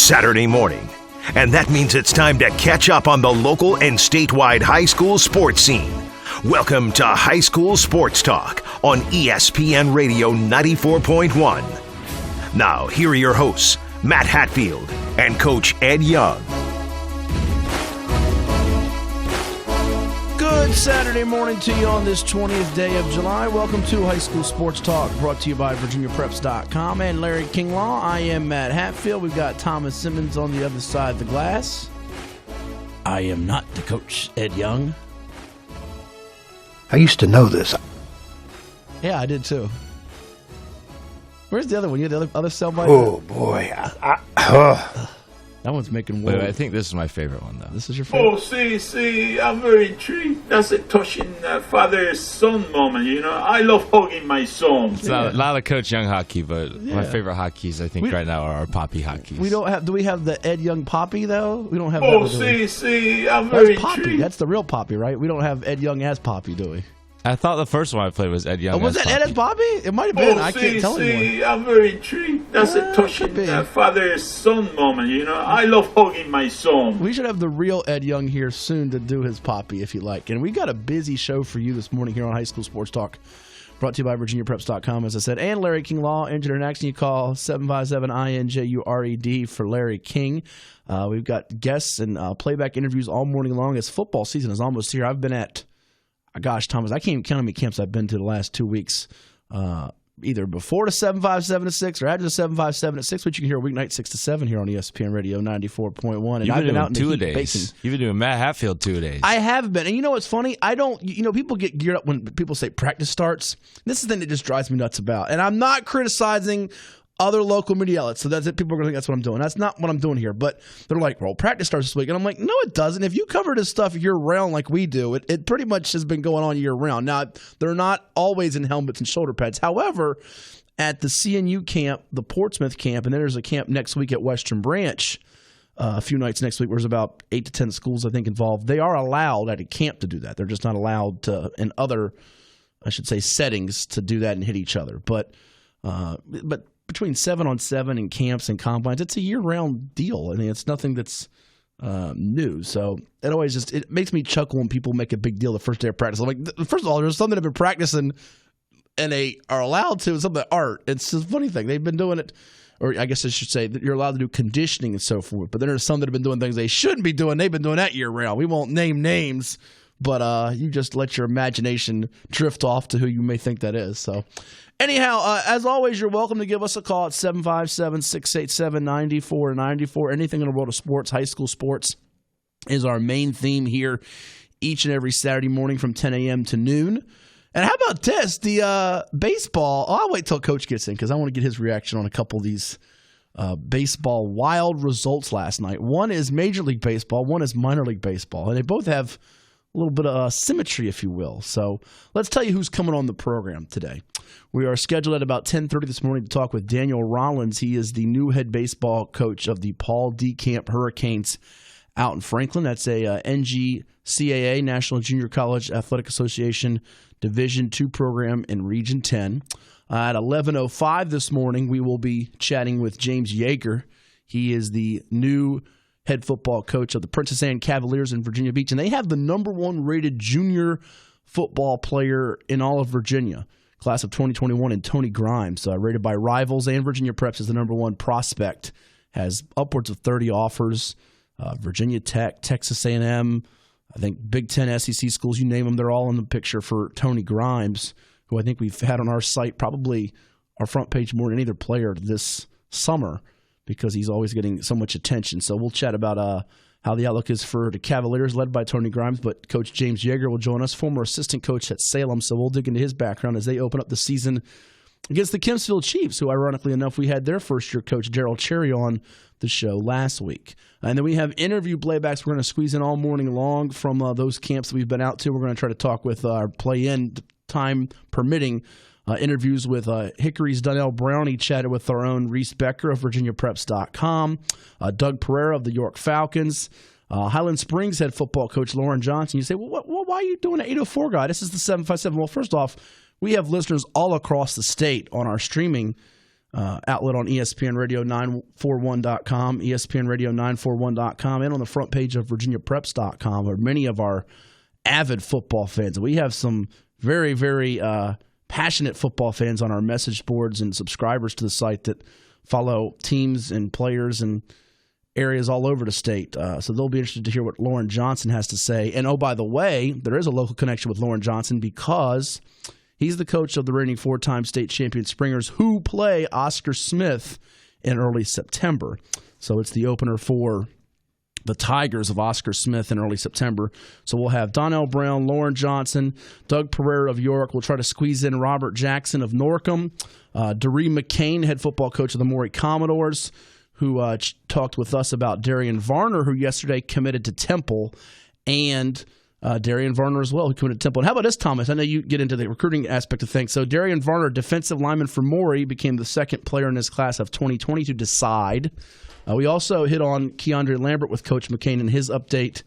Saturday morning. And that means it's time to catch up on the local and statewide high school sports scene. Welcome to High School Sports Talk on ESPN Radio 94.1. Now, here are your hosts, Matt Hatfield and Coach Ed Young. Good Saturday morning to you on this 20th day of July. Welcome to High School Sports Talk, brought to you by VirginiaPreps.com and Larry Kinglaw. I am Matt Hatfield. We've got Thomas Simmons on the other side of the glass. I am not the coach, Ed Young. I used to know this. Yeah, I did too. Where's the other one? You had the other cell bite? Oh, boy. That one's making Wait, waves. I think this is my favorite one, though. This is your favorite? Oh, see, I'm very intrigued. That's a touching father-son moment, you know. I love hugging my son. It's not a Coach Young hockey, but my favorite hockeys, I think, right now are our Poppy hockeys. Do we have the Ed Young Poppy, though? We don't have Oh, that. see, I'm very That's Poppy. intrigued. That's the real Poppy, right? We don't have Ed Young as Poppy, do we? I thought the first one I played was Ed Young. Oh, was as that Ed as Poppy? It might have been. I can't tell anymore. I'm very intrigued. That's a touching father-son moment, you know. I love hugging my son. We should have the real Ed Young here soon to do his Poppy, if you like. And we got a busy show for you this morning here on High School Sports Talk, brought to you by VirginiaPreps.com, as I said, and Larry King Law. Engineer next, and you call 757-INJURED for Larry King. We've got guests and playback interviews all morning long as football season is almost here. I've been at, gosh, Thomas, I can't even count how many camps I've been to the last 2 weeks, either before the 757 to 6 or after the 757 to 6, which you can hear weeknight 6 to 7 here on ESPN Radio 94.1. And I've been out in the heat baking. You've been doing Matt Hatfield 2 days. I have been. And you know what's funny? People get geared up when people say practice starts. This is the thing that just drives me nuts about. And I'm not criticizing other local media outlets, so that's it. People are going to think that's what I'm doing. That's not what I'm doing here. But they're like, well, practice starts this week. And I'm like, no, it doesn't. If you cover this stuff year-round like we do, it pretty much has been going on year-round. Now, they're not always in helmets and shoulder pads. However, at the CNU camp, the Portsmouth camp, and then there's a camp next week at Western Branch, a few nights next week, where there's about 8 to 10 schools, I think, involved. They are allowed at a camp to do that. They're just not allowed to, in other, I should say, settings to do that and hit each other. But between 7-on-7 and camps and combines, it's a year-round deal. I mean, it's nothing that's new. So it always it makes me chuckle when people make a big deal the first day of practice. I'm like, first of all, there's some that have been practicing and they are allowed to, and some that aren't. It's just a funny thing. They've been doing it, or I guess I should say that you're allowed to do conditioning and so forth. But then there's some that have been doing things they shouldn't be doing. They've been doing that year-round. We won't name names, but you just let your imagination drift off to who you may think that is. So anyhow, as always, you're welcome to give us a call at 757-687-9494. Anything in the world of sports, high school sports is our main theme here each and every Saturday morning from 10 a.m. to noon. And how about this? The baseball. I'll wait till Coach gets in because I want to get his reaction on a couple of these baseball wild results last night. One is Major League Baseball. One is Minor League Baseball. And they both have a little bit of symmetry, if you will. So let's tell you who's coming on the program today. We are scheduled at about 10:30 this morning to talk with Daniel Rollins. He is the new head baseball coach of the Paul D. Camp Hurricanes out in Franklin. That's a NGCAA, National Junior College Athletic Association Division II program in Region 10. At 11:05 this morning, we will be chatting with James Yeager. He is the new head football coach of the Princess Anne Cavaliers in Virginia Beach, and they have the number one rated junior football player in all of Virginia, class of 2021, and Tony Grimes, rated by Rivals and Virginia Preps as the number one prospect, has upwards of 30 offers. Virginia Tech, Texas A&M, I think Big Ten, SEC schools, you name them, they're all in the picture for Tony Grimes, who I think we've had on our site probably our front page more than any other player this summer because he's always getting so much attention. So we'll chat about how the outlook is for the Cavaliers, led by Tony Grimes, but Coach James Yeager will join us, former assistant coach at Salem, so we'll dig into his background as they open up the season against the Kempsville Chiefs, who ironically enough we had their first-year coach, Darryl Cherry, on the show last week. And then we have interview playbacks we're going to squeeze in all morning long from those camps that we've been out to. We're going to try to talk with our play-in, time permitting, interviews with Hickory's Donnell Brownie. Chatted with our own Reese Becker of VirginiaPreps.com, Doug Pereira of the York Falcons, Highland Springs head football coach Lauren Johnson. You say, well, why are you doing an 804 guy? This is the 757. Well, first off, we have listeners all across the state on our streaming outlet on ESPN Radio 941.com, ESPN Radio 941.com, and on the front page of VirginiaPreps.com are many of our avid football fans. We have some very, very passionate football fans on our message boards and subscribers to the site that follow teams and players and areas all over the state. So they'll be interested to hear what Lauren Johnson has to say. And, oh, by the way, there is a local connection with Lauren Johnson because he's the coach of the reigning 4-time state champion Springers who play Oscar Smith in early September. So it's the opener for the Tigers of Oscar Smith in early September. So we'll have Donnell Brown, Lauren Johnson, Doug Pereira of York. We'll try to squeeze in Robert Jackson of Norcom, Doree McCain, head football coach of the Maury Commodores, who talked with us about Darian Varner, who yesterday committed to Temple, and Darian Varner as well, who committed to Temple. And how about this, Thomas? I know you get into the recruiting aspect of things. So Darian Varner, defensive lineman for Maury, became the second player in this class of 2020 to decide. We also hit on Keandre Lambert with Coach McCain and his update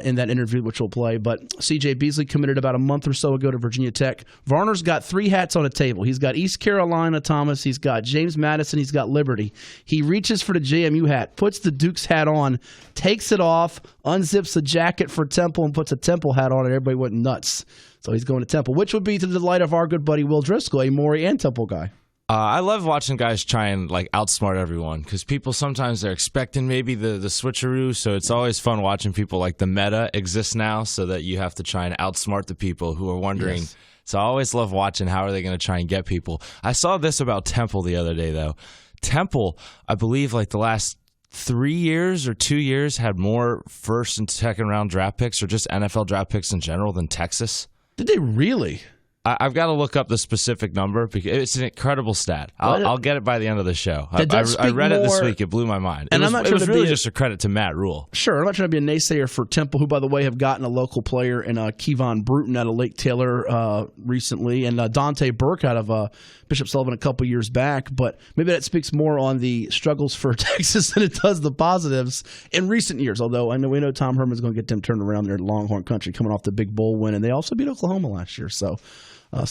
in that interview, which we'll play. But C.J. Beasley committed about a month or so ago to Virginia Tech. Varner's got 3 hats on the table. He's got East Carolina, Thomas. He's got James Madison. He's got Liberty. He reaches for the JMU hat, puts the Duke's hat on, takes it off, unzips the jacket for Temple, and puts a Temple hat on, and everybody went nuts. So he's going to Temple, which would be to the delight of our good buddy Will Driscoll, a Maury and Temple guy. I love watching guys try and outsmart everyone because people sometimes they're expecting maybe the switcheroo. So it's always fun watching people the meta exists now so that you have to try and outsmart the people who are wondering. Yes. So I always love watching how are they going to try and get people. I saw this about Temple the other day, though. Temple, I believe the last 3 years or 2 years had more first and second round draft picks or just NFL draft picks in general than Texas. Did they really? I've got to look up the specific number because it's an incredible stat. I'll get it by the end of the show. I read it this week. It blew my mind. And it was really just a credit to Matt Rule. Sure. I'm not trying to be a naysayer for Temple, who, by the way, have gotten a local player in Kevon Bruton out of Lake Taylor recently, and Dante Burke out of Bishop Sullivan a couple years back. But maybe that speaks more on the struggles for Texas than it does the positives in recent years. Although we know Tom Herman's going to get them turned around there in Longhorn Country coming off the big bowl win, and they also beat Oklahoma last year. So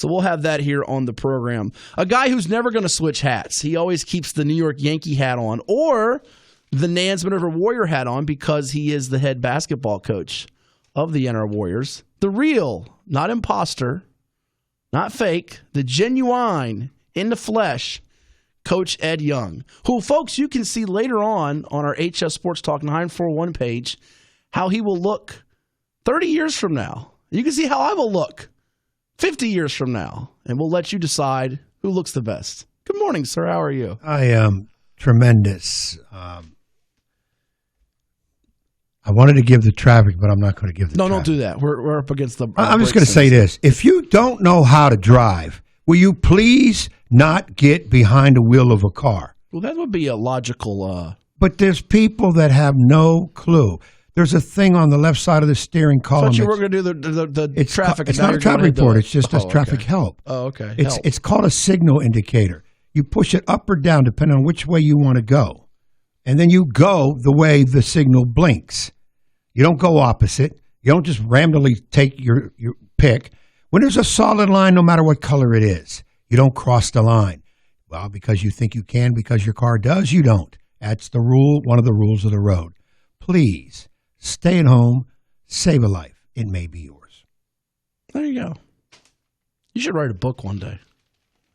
we'll have that here on the program. A guy who's never going to switch hats. He always keeps the New York Yankee hat on or the Nansman River Warrior hat on because he is the head basketball coach of the NR Warriors. The real, not imposter, not fake, the genuine, in the flesh, Coach Ed Young, who, folks, you can see later on our HS Sports Talk 941 page how he will look 30 years from now. You can see how I will look 50 years from now, and we'll let you decide who looks the best. Good morning, sir. How are you? I am tremendous. I wanted to give the traffic, but I'm not going to give the traffic. No, don't do that. We're up against the... I'm just going to say this. If you don't know how to drive, will you please not get behind the wheel of a car? Well, that would be a logical... But there's people that have no clue. There's a thing on the left side of the steering column. I thought you were going to do the traffic. It's not a traffic report. It's just a traffic help. Oh, okay. It's called a signal indicator. You push it up or down depending on which way you want to go. And then you go the way the signal blinks. You don't go opposite. You don't just randomly take your pick. When there's a solid line, no matter what color it is, you don't cross the line. Well, because you think you can, because your car does, you don't. That's the rule, one of the rules of the road. Please. Stay at home, save a life. It may be yours. There you go. You should write a book one day.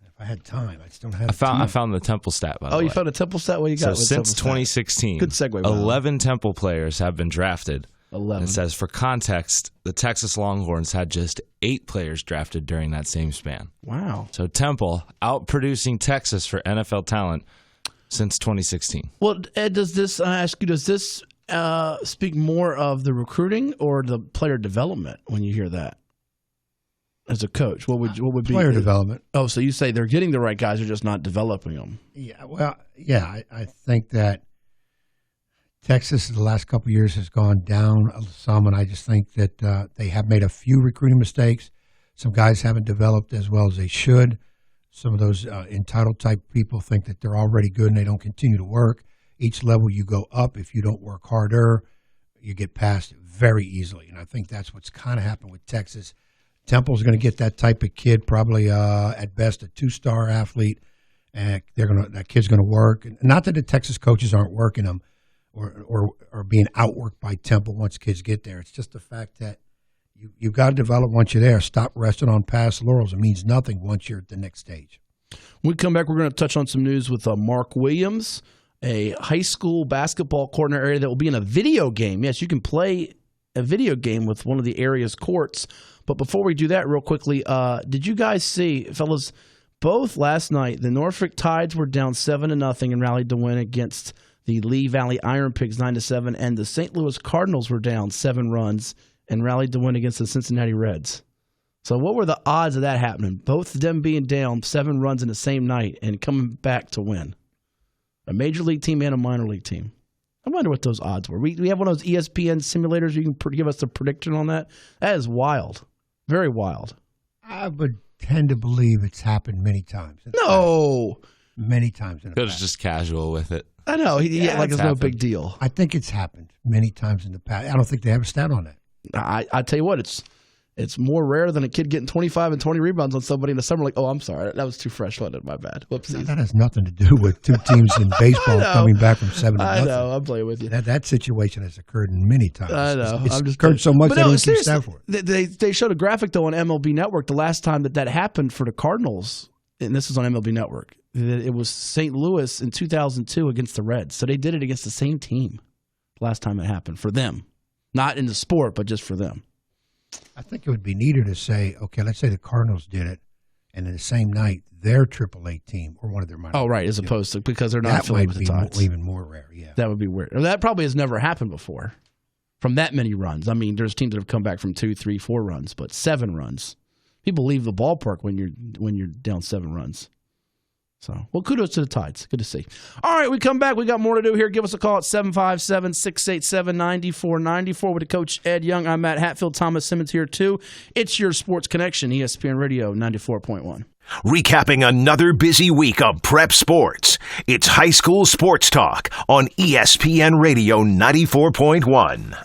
If I had time, I just don't have time. I found the Temple stat, by the way. Oh, you found a Temple stat? What do you got? So since 2016, good segue. 11 Temple players have been drafted. 11. It says, for context, the Texas Longhorns had just 8 players drafted during that same span. Wow. So Temple outproducing Texas for NFL talent since 2016. Well, Ed, I ask you, does this speak more of the recruiting or the player development when you hear that as a coach? What would be player development? Oh, so you say they're getting the right guys, they're just not developing them. Yeah, well, yeah, I think that Texas the last couple of years has gone down some, and I just think that they have made a few recruiting mistakes. Some guys haven't developed as well as they should. Some of those entitled type people think that they're already good and they don't continue to work. Each level you go up, if you don't work harder, you get past it very easily. And I think that's what's kind of happened with Texas. Temple's going to get that type of kid, probably at best a 2-star athlete, and that kid's going to work. And not that the Texas coaches aren't working them or being outworked by Temple once kids get there. It's just the fact that you've got to develop once you're there. Stop resting on past laurels. It means nothing once you're at the next stage. When we come back, we're going to touch on some news with Mark Williams, a high school basketball court in our area that will be in a video game. Yes, you can play a video game with one of the area's courts. But before we do that, real quickly, did you guys see, fellas, both last night, the Norfolk Tides were down 7-0 and rallied to win against the Lee Valley Iron Pigs 9-7, and the St. Louis Cardinals were down 7 runs and rallied to win against the Cincinnati Reds. So what were the odds of that happening? Both of them being down 7 runs in the same night and coming back to win. A major league team and a minor league team. I wonder what those odds were. We have one of those ESPN simulators. You can give us a prediction on that. That is wild. Very wild. I would tend to believe it's happened many times. No. Many times in the It was past. just casual with it. I know. Like it's no big deal. I think it's happened many times in the past. I don't think they have a stat on that. I tell you what, it's more rare than a kid getting 25 and 20 rebounds on somebody in the summer. Like, oh, I'm sorry, that was too fresh, wasn't it? My bad. Whoopsies. That has nothing to do with two teams in baseball coming back from 7-0. I know. I'm playing with you. That situation has occurred many times. I know. It's occurred so much they don't keep stat for it. They showed a graphic, though, on MLB Network the last time that happened for the Cardinals, and this was on MLB Network. It was St. Louis in 2002 against the Reds. So they did it against the same team last time it happened for them. Not in the sport, but just for them. I think it would be neater to say, okay, let's say the Cardinals did it, and in the same night, their AAA team or one of their minor. Oh, right, as opposed to because they're not affiliated with the Tides. Even more rare, yeah. That would be weird. That probably has never happened before from that many runs. I mean, there's teams that have come back from 2, 3, 4 runs, but 7 runs. People leave the ballpark when you're down 7 runs. So, well, kudos to the Tides. Good to see. All right, we come back. We got more to do here. Give us a call at 757-687-9494 with the Coach Ed Young. I'm Matt Hatfield. Thomas Simmons here, too. It's your Sports Connection, ESPN Radio 94.1. Recapping another busy week of prep sports. It's High School Sports Talk on ESPN Radio 94.1.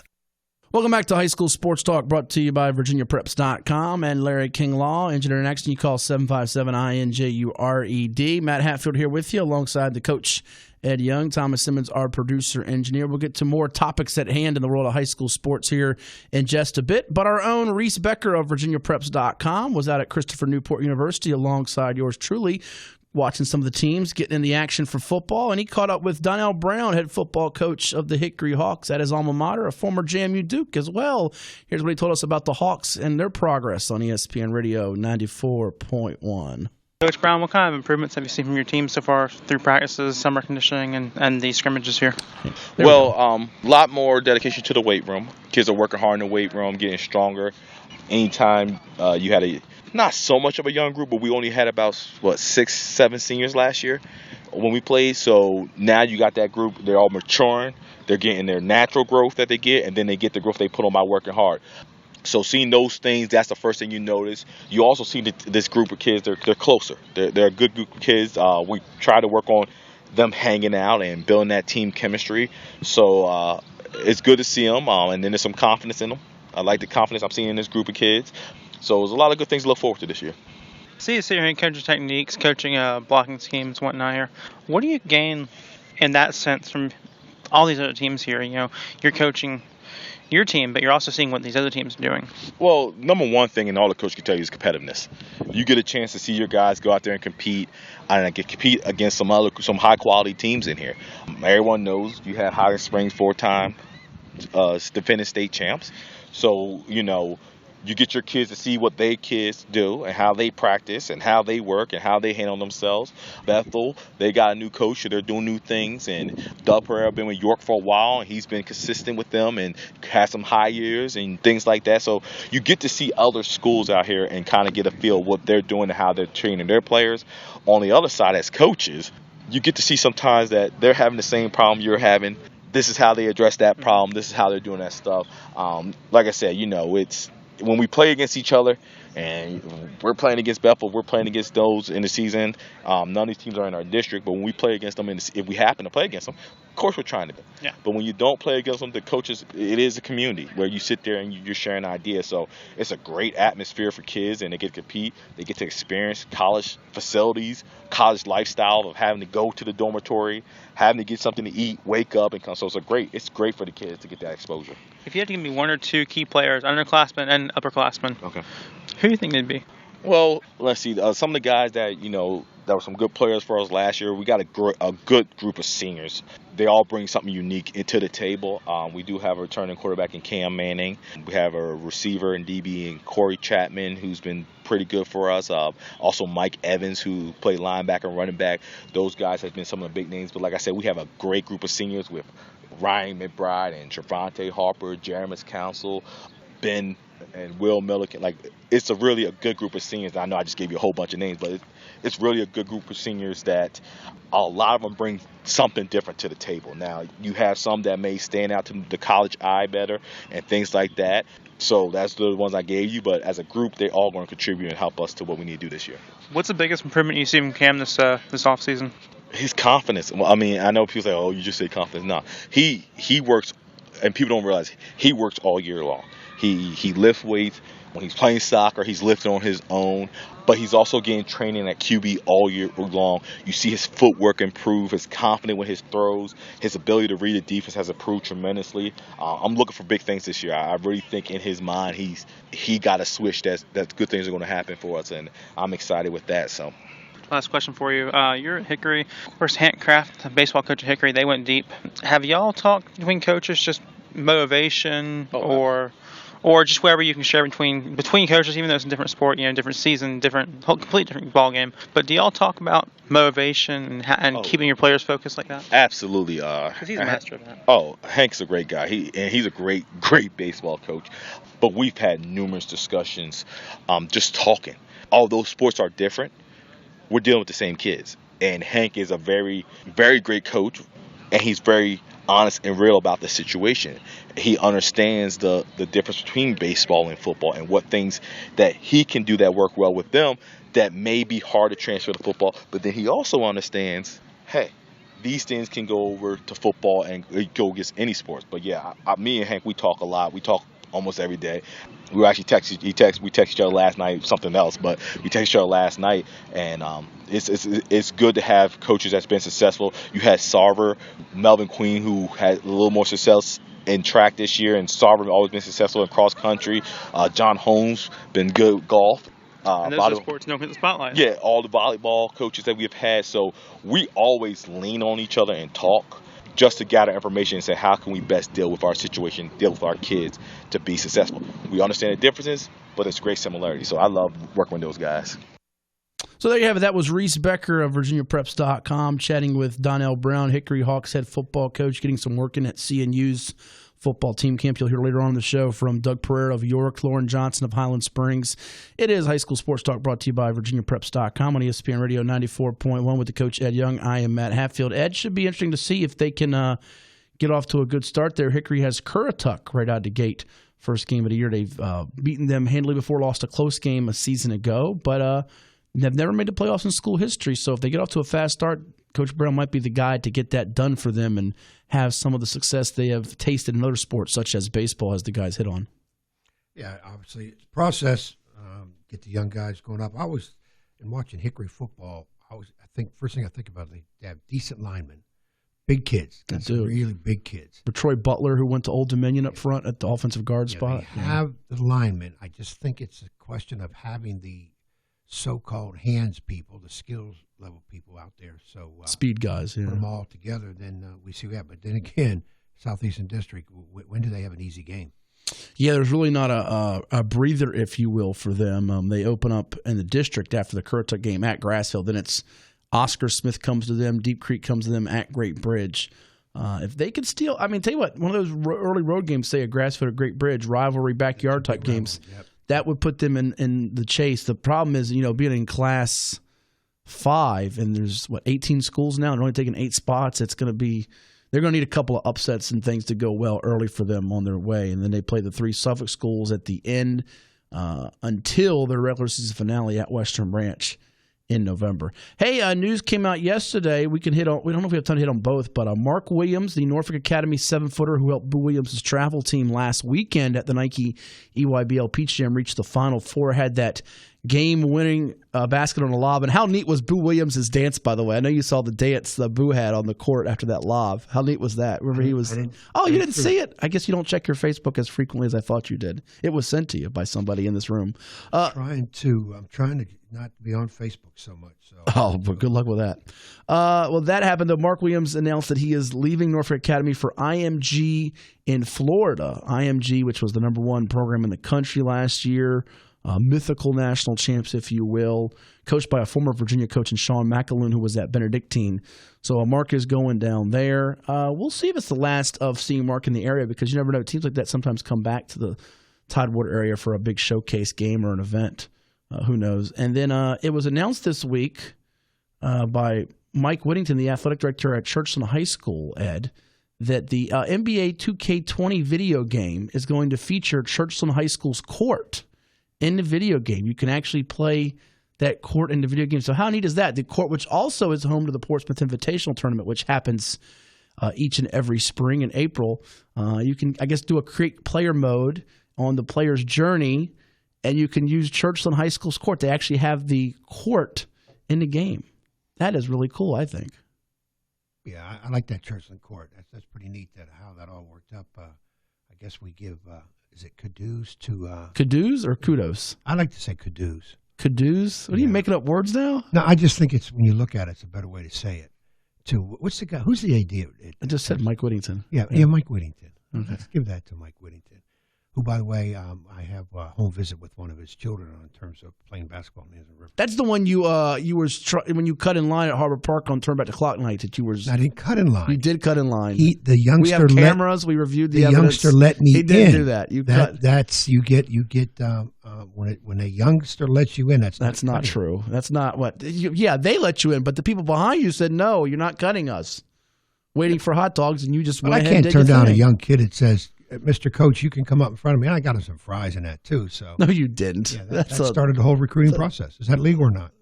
Welcome back to High School Sports Talk, brought to you by VirginiaPreps.com and Larry King Law. Engineer and action, you call 757-INJURED. Matt Hatfield here with you alongside the Coach Ed Young. Thomas Simmons, our producer engineer. We'll get to more topics at hand in the world of high school sports here in just a bit. But our own Reese Becker of VirginiaPreps.com was out at Christopher Newport University alongside yours truly, watching some of the teams, getting in the action for football, and he caught up with Donnell Brown, head football coach of the Hickory Hawks at his alma mater, a former JMU Duke as well. Here's what he told us about the Hawks and their progress on ESPN Radio 94.1. Coach Brown, what kind of improvements have you seen from your team so far through practices, summer conditioning, and the scrimmages here? Well, a lot more dedication to the weight room. Kids are working hard in the weight room, getting stronger. Anytime you had not so much of a young group, but we only had about, 6, 7 seniors last year when we played. So now you got that group. They're all maturing. They're getting their natural growth that they get, and then they get the growth they put on by working hard. So seeing those things, that's the first thing you notice. You also see this group of kids, they're closer. They're a good group of kids. We try to work on them hanging out and building that team chemistry. So it's good to see them, and then there's some confidence in them. I like the confidence I'm seeing in this group of kids. So there's a lot of good things to look forward to this year. See you here in coaching techniques, coaching blocking schemes, whatnot here. What do you gain in that sense from all these other teams here? You know, you're coaching your team, but you're also seeing what these other teams are doing. Well, number one thing, and all the coach can tell you, is competitiveness. You get a chance to see your guys go out there and compete, and compete against some high quality teams in here. Everyone knows you have Highland Springs 4-time defending state champs. So, you get your kids to see what they kids do and how they practice and how they work and how they handle themselves. Bethel, they got a new coach, so they're doing new things. And Doug Pereira been with York for a while, and he's been consistent with them and has some high years and things like that. So you get to see other schools out here and kind of get a feel of what they're doing and how they're training their players. On the other side, as coaches, you get to see sometimes that they're having the same problem you're having. This is how they address that problem. This is how they're doing that stuff. Like I said, it's when we play against each other, And we're playing against Bethel. We're playing against those in the season. None of these teams are in our district, but when we play against them, if we happen to play against them, of course we're trying to. Yeah. But when you don't play against them, the coaches, it is a community where you sit there and you're sharing ideas. So it's a great atmosphere for kids, and they get to compete. They get to experience college facilities, college lifestyle of having to go to the dormitory, having to get something to eat, wake up, and come. So it's great for the kids to get that exposure. If you had to give me one or two key players, underclassmen and upperclassmen, Okay. who do you think they'd be? Well, let's see. Some of the guys that, that were some good players for us last year, we got a good group of seniors. They all bring something unique into the table. We do have a returning quarterback in Cam Manning. We have a receiver in DB in Corey Chapman, who's been pretty good for us. Also Mike Evans, who played linebacker and running back. Those guys have been some of the big names. But like I said, we have a great group of seniors with Ryan McBride and Trevante Harper, Jeremiah Council, Ben and Will Milliken. Like, it's really a good group of seniors. I know I just gave you a whole bunch of names, but it's really a good group of seniors that a lot of them bring something different to the table. Now, you have some that may stand out to the college eye better and things like that. So that's the ones I gave you. But as a group, they're all going to contribute and help us to what we need to do this year. What's the biggest improvement you see from Cam this offseason? His confidence. Well, I mean, I know people say, "Oh, you just say confidence." No, he works, and people don't realize he works all year long. He lifts weights. When he's playing soccer, he's lifting on his own, but he's also getting training at QB all year long. You see his footwork improve, his confidence with his throws, his ability to read the defense has improved tremendously. I'm looking for big things this year. I really think in his mind he got a switch that good things are going to happen for us, and I'm excited with that. So. Last question for you. You're at Hickory. Of course, Hank Kraft, the baseball coach at Hickory, they went deep. Have y'all talked between coaches, just motivation or just wherever you can share between coaches, even though it's a different sport, different season, complete different ball game. But do y'all talk about motivation and keeping your players focused like that? Absolutely. Because he's a master of that. Oh, Hank's a great guy. He's a great baseball coach. But we've had numerous discussions, just talking. Although sports are different, we're dealing with the same kids. And Hank is a very, very great coach, and he's very honest and real about the situation. He understands the difference between baseball and football and what things that he can do that work well with them that may be hard to transfer to football. But then he also understands, hey, these things can go over to football and go against any sports. But yeah, me and Hank, we talk a lot. We talk almost every day. We actually texted each other last night, something else, but we texted each other last night, and it's good to have coaches that's been successful. You had Sarver, Melvin Queen, who had a little more success in track this year, and Sarver always been successful in cross country. John Holmes been good golf. And those are sports don't get the spotlight. Yeah, all the volleyball coaches that we've had. So we always lean on each other and talk just to gather information and say, how can we best deal with our situation, deal with our kids to be successful. We understand the differences, but it's great similarity. So I love working with those guys. So there you have it. That was Reese Becker of VirginiaPreps.com chatting with Donnell Brown, Hickory Hawks head football coach, getting some work in at CNU's football team camp. You'll hear later on in the show from Doug Pereira of York, Lauren Johnson of Highland Springs. It is High School Sports Talk brought to you by VirginiaPreps.com on ESPN Radio 94.1 with the coach Ed Young. I am Matt Hatfield. Ed, should be interesting to see if they can get off to a good start there. Hickory has Currituck right out the gate. First game of the year. They've beaten them handily before, lost a close game a season ago, but they've never made the playoffs in school history. So if they get off to a fast start, Coach Brown might be the guy to get that done for them and have some of the success they have tasted in other sports, such as baseball, as the guys hit on. Yeah, obviously, it's a process. Get the young guys going up. In watching Hickory football, first thing I think about, they have decent linemen, big kids. That's really big kids. But Troy Butler, who went to Old Dominion up front at the offensive guard spot. They have the linemen. I just think it's a question of having the so-called hands people, the skills level people out there. So speed guys, yeah. Put them all together, then we see that. But then again, Southeastern District, when do they have an easy game? Yeah, there's really not a breather, if you will, for them. They open up in the district after the Currituck game at Grassfield. Then it's Oscar Smith comes to them, Deep Creek comes to them at Great Bridge. If they could steal, tell you what, one of those early road games, say at Grassfield or Great Bridge, rivalry backyard type games, yep. That would put them in the chase. The problem is, being in Class 5 and there's 18 schools now, and only taking 8 spots. They're going to need a couple of upsets and things to go well early for them on their way. And then they play the 3 Suffolk schools at the end until their regular season finale at Western Branch in November. Hey, news came out yesterday. We don't know if we have time to hit on both, but Mark Williams, the Norfolk Academy 7-footer who helped Boo Williams' travel team last weekend at the Nike EYBL Peach Jam, reached the Final Four, had that game-winning basket on the lob. And how neat was Boo Williams' dance, by the way? I know you saw the dance that Boo had on the court after that lob. How neat was that? Remember he was... Oh, you didn't see it? I guess you don't check your Facebook as frequently as I thought you did. It was sent to you by somebody in this room. I'm trying to not be on Facebook so much. So. Oh, but good luck with that. Well, that happened, though. Mark Williams announced that he is leaving Norfolk Academy for IMG in Florida. IMG, which was the #1 program in the country last year. Mythical national champs, if you will, coached by a former Virginia coach in Sean McAloon, who was at Benedictine. So Mark is going down there. We'll see if it's the last of seeing Mark in the area, because you never know. Teams like that sometimes come back to the Tidewater area for a big showcase game or an event. Who knows? And then it was announced this week by Mike Whittington, the athletic director at Churchland High School, Ed, that the NBA 2K20 video game is going to feature Churchland High School's court in the video game. You can actually play that court in the video game. So how neat is that? The court, which also is home to the Portsmouth Invitational Tournament, which happens each and every spring in April. You can, I guess, do a create player mode on the player's journey, and you can use Churchland High School's court. They actually have the court in the game. That is really cool, I think. Yeah, I like that Churchland court. That's pretty neat how that all worked up. I guess we give, is it kudos to... Kudos or kudos? I like to say kudos. Kudos? What are you making up words now? No, I just think it's, when you look at it, it's a better way to say it. What's the guy? Who's the AD? I just said Mike Whittington. Yeah, Mike Whittington. Okay. Let's give that to Mike Whittington, who, by the way, I have a home visit with one of his children in terms of playing basketball in the river. That's the one when you cut in line at Harbor Park on Turn Back the Clock night that you were. I didn't cut in line. You did cut in line. The youngster. We have cameras. We reviewed the evidence. Youngster let me in. He didn't do that. You get when a youngster lets you in. That's not true. That's not what. They let you in, but the people behind you said no. You're not cutting us. Waiting for hot dogs, and you just went ahead and did I can't turn down thing. a young kid that says, Mr. Coach, you can come up in front of me. And I got him some fries in that, too. So no, you didn't. Yeah, that started the whole recruiting process. Is that legal or not?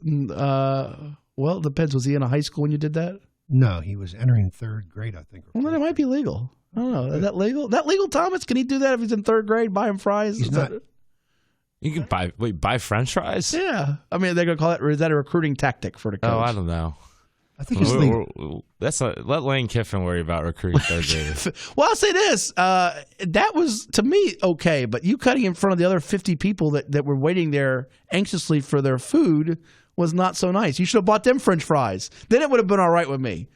Well, it depends. Was he in a high school when you did that? No, he was entering third grade, I think. Well, then it might be legal. I don't know. Is that legal? That legal, Thomas? Can he do that if he's in third grade? Buy him fries? He's not. You can buy French fries? Yeah. I mean, they're going to call it, or is that a recruiting tactic for the coach? Oh, I don't know. I think it's legal. Let Lane Kiffin worry about recruiting third graders. Well, I'll say this. That was, to me, okay. But you cutting in front of the other 50 people that were waiting there anxiously for their food was not so nice. You should have bought them French fries. Then it would have been all right with me.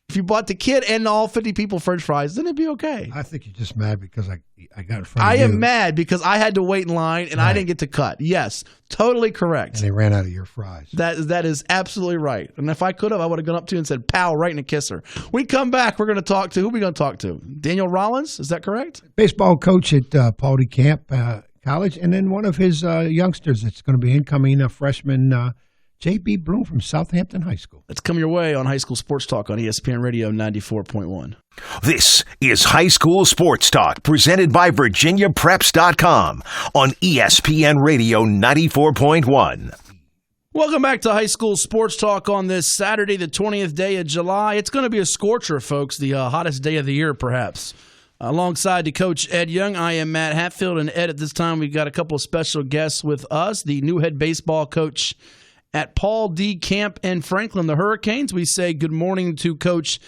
If you bought the kid and all 50 people French fries, then it'd be okay. I think you're just mad because I got in front of you. I you. am mad because I had to wait in line and I didn't get to cut. Yes, totally correct. And they ran out of your fries. That is absolutely right. And if I could have, I would have gone up to you and said, "Pow," right in a kisser. We come back, we're going to talk to, who are we going to talk to? Daniel Rollins, is that correct? Baseball coach at Paul D. Camp College, and then one of his youngsters that's going to be incoming freshman, JB Blum from Southampton High School. That's coming your way on High School Sports Talk on ESPN Radio 94.1. This is High School Sports Talk, presented by VirginiaPreps.com on ESPN Radio 94.1. Welcome back to High School Sports Talk on this Saturday, the 20th day of July. It's going to be a scorcher, folks, the hottest day of the year, perhaps. Alongside the coach, Ed Young, I am Matt Hatfield. And Ed, at this time, we've got a couple of special guests with us, the new head baseball coach at Paul D. Camp in Franklin, the Hurricanes. We say good morning to Coach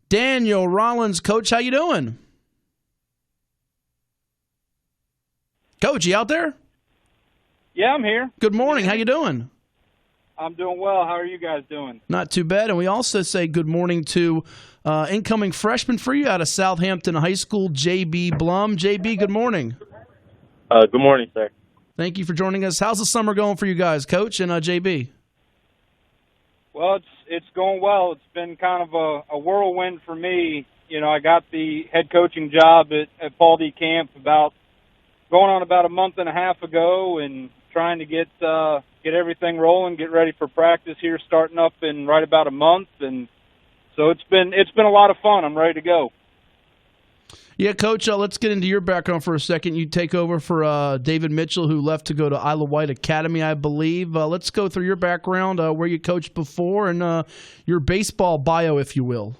Daniel Rollins. Coach, how you doing? Coach, you out there? Yeah, I'm here. Good morning. How you doing? I'm doing well. How are you guys doing? Not too bad. And we also say good morning to incoming freshman for you out of Southampton High School, JB Blum. JB, good morning. Good morning, sir. Thank you for joining us. How's the summer going for you guys, Coach and JB? Well, it's going well. It's been kind of a whirlwind for me. You know, I got the head coaching job at Paul D. Camp going on about a month and a half ago, and trying to get everything rolling, get ready for practice here, starting up in right about a month, and so it's been a lot of fun. I'm ready to go. Yeah, Coach, let's get into your background for a second. You take over for David Mitchell, who left to go to Isle of Wight Academy, I believe. Let's go through your background, where you coached before, and your baseball bio, if you will.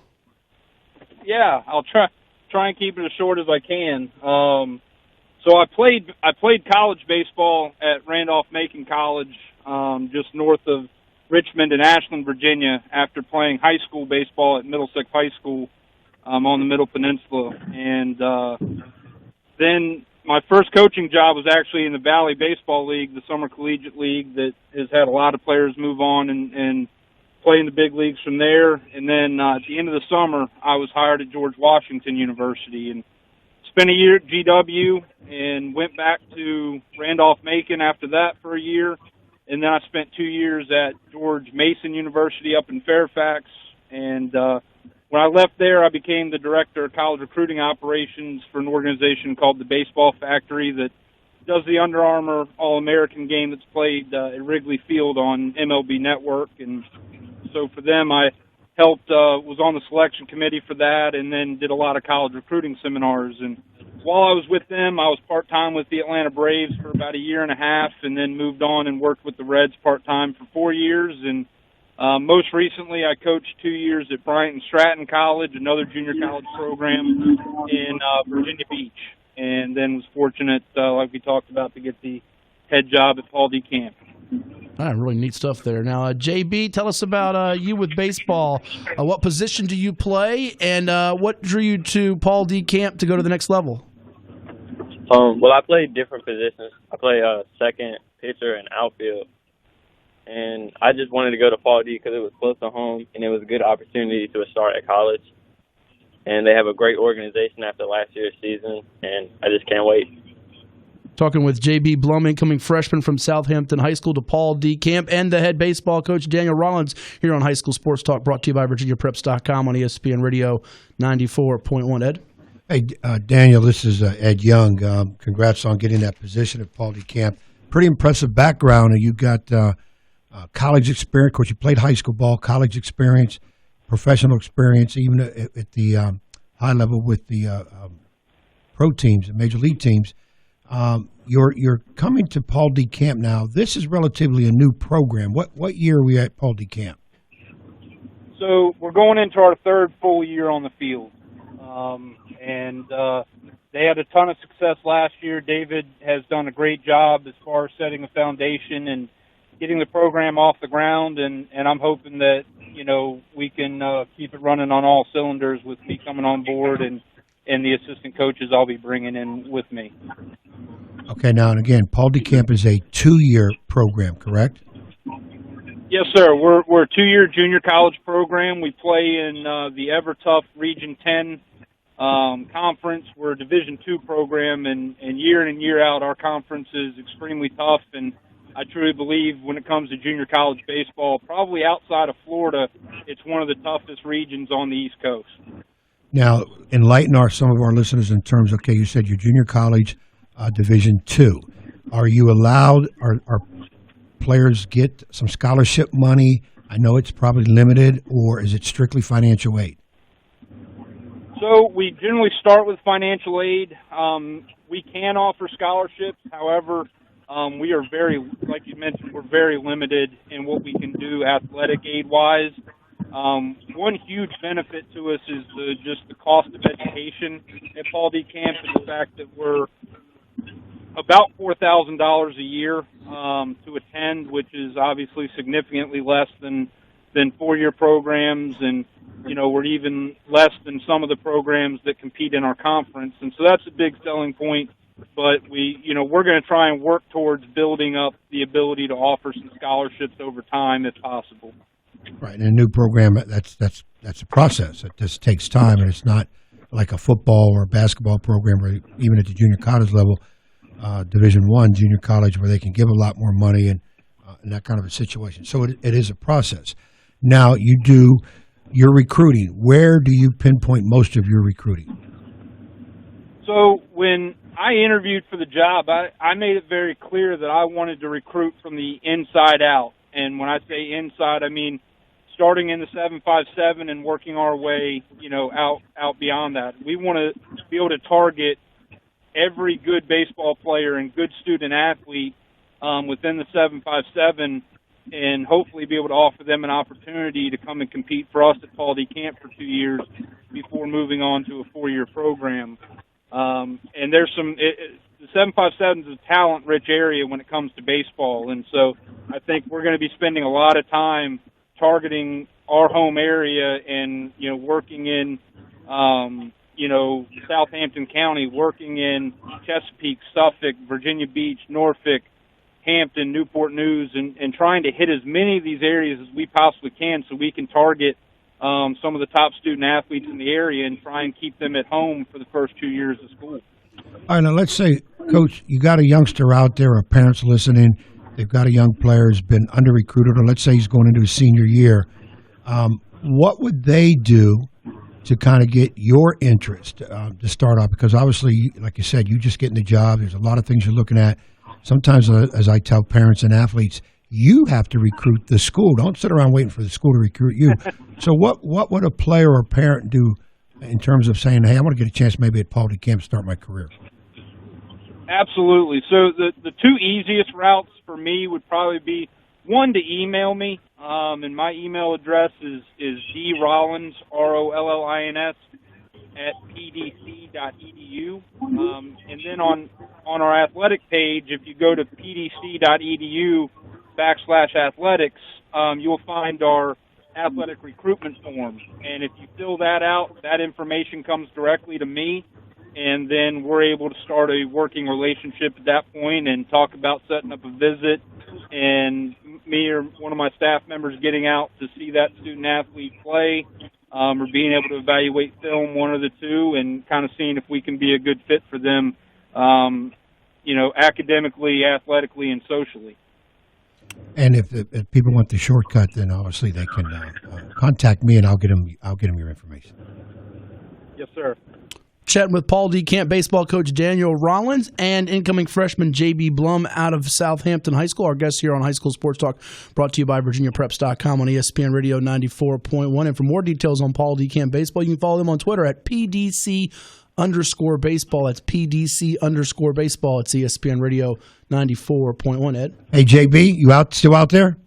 Yeah, I'll try and keep it as short as I can. So I played college baseball at Randolph-Macon College, just north of Richmond and Ashland, Virginia, after playing high school baseball at Middlesex High School on the Middle Peninsula. And then my first coaching job was actually in the Valley Baseball League, the summer collegiate league that has had a lot of players move on and play in the big leagues from there. And then at the end of the summer, I was hired at George Washington University and spent a year at GW and went back to Randolph-Macon after that for a year. And then I spent 2 years at George Mason University up in Fairfax. And when I left there, I became the director of college recruiting operations for an organization called the Baseball Factory that does the Under Armour All-American game that's played at Wrigley Field on MLB Network. And so for them, I helped, was on the selection committee for that, and then did a lot of college recruiting seminars. And while I was with them, I was part-time with the Atlanta Braves for about a year and a half, and then moved on and worked with the Reds part-time for 4 years. And most recently, I coached 2 years at Bryant and Stratton College, another junior college program in Virginia Beach, and then was fortunate, like we talked about, to get the head job at Paul D. Camp. Really neat stuff there. Now, JB, tell us about you with baseball. What position do you play, and what drew you to Paul D. Camp to go to the next level? Well, I play different positions. I play second, pitcher, and outfield. And I just wanted to go to Paul D because it was close to home, and it was a good opportunity to start at college. And they have a great organization after last year's season, and I just can't wait. Talking with JB Blum, incoming freshman from Southampton High School, to Paul D. Camp, and the head baseball coach, Daniel Rollins, here on High School Sports Talk, brought to you by VirginiaPreps.com on ESPN Radio 94.1. Ed? Hey, Daniel, this is Ed Young. Congrats on getting that position at Paul D. Camp. Pretty impressive background. You've got college experience. Of course, you played high school ball, college experience, professional experience, even at the high level with the pro teams and major league teams. You're coming to Paul D. Camp now. This is relatively a new program. What year are we at Paul D. Camp? So we're going into our third full year on the field. And they had a ton of success last year. David has done a great job as far as setting a foundation and getting the program off the ground. And I'm hoping that, we can keep it running on all cylinders with me coming on board and the assistant coaches I'll be bringing in with me. Okay, now, and again, Paul D. Camp is a 2-year program, correct? Yes, sir. We're a 2-year junior college program. We play in the ever-tough Region 10 conference. We're a Division II program, and year in and year out, our conference is extremely tough. And I truly believe when it comes to junior college baseball, probably outside of Florida, it's one of the toughest regions on the East Coast. Now, enlighten some of our listeners in terms, okay, you said your junior college Division II. Are you allowed, are players get some scholarship money? I know it's probably limited, or is it strictly financial aid? So we generally start with financial aid. We can offer scholarships. However, we are like you mentioned, we're very limited in what we can do athletic aid-wise. One huge benefit to us is just the cost of education at Paul D. Camp, and the fact that we're about $4,000 a year to attend, which is obviously significantly less than 4-year programs, and we're even less than some of the programs that compete in our conference, and so that's a big selling point. But we're going to try and work towards building up the ability to offer some scholarships over time if possible. Right, and a new program, that's a process. It just takes time, and it's not like a football or a basketball program, or even at the junior college level, Division I junior college, where they can give a lot more money and that kind of a situation. So it is a process. Now, you do your recruiting. Where do you pinpoint most of your recruiting? So when I interviewed for the job, I made it very clear that I wanted to recruit from the inside out. And when I say inside, I mean starting in the 757 and working our way, out beyond that. We want to be able to target every good baseball player and good student athlete within the 757 and hopefully be able to offer them an opportunity to come and compete for us at Paul D. Camp for 2 years before moving on to a 4-year program. And there's the 757 is a talent-rich area when it comes to baseball, and so I think we're going to be spending a lot of time targeting our home area and, working in, Southampton County, working in Chesapeake, Suffolk, Virginia Beach, Norfolk, Hampton, Newport News, and trying to hit as many of these areas as we possibly can so we can target some of the top student athletes in the area and try and keep them at home for the first 2 years of school. All right, now let's say, Coach, you got a youngster out there, or parents listening, they've got a young player who's been under-recruited, or let's say he's going into his senior year. What would they do to kind of get your interest to start off? Because obviously, like you said, you just getting the job. There's a lot of things you're looking at. Sometimes, as I tell parents and athletes, you have to recruit the school. Don't sit around waiting for the school to recruit you. So what would a player or parent do in terms of saying, hey, I want to get a chance maybe at Paul D. Camp to start my career? Absolutely. So the two easiest routes for me would probably be, one, to email me, and my email address is drollins, Rollins, at pdc.edu. And then on our athletic page, if you go to pdc.edu/athletics, you'll find our athletic recruitment form. And if you fill that out, that information comes directly to me, and then we're able to start a working relationship at that point and talk about setting up a visit, and me or one of my staff members getting out to see that student athlete play, or being able to evaluate film, one of the two, and kind of seeing if we can be a good fit for them, academically, athletically, and socially. And if people want the shortcut, then obviously they can contact me, and I'll get them your information. Yes, sir. Chatting with Paul D. Camp baseball coach Daniel Rollins and incoming freshman JB Blum out of Southampton High School. Our guests here on High School Sports Talk, brought to you by VirginiaPreps.com on ESPN Radio 94.1. And for more details on Paul D. Camp baseball, you can follow them on Twitter at PDC_baseball. That's PDC_baseball. It's ESPN Radio 94.1. Ed? Hey, JB, still out there?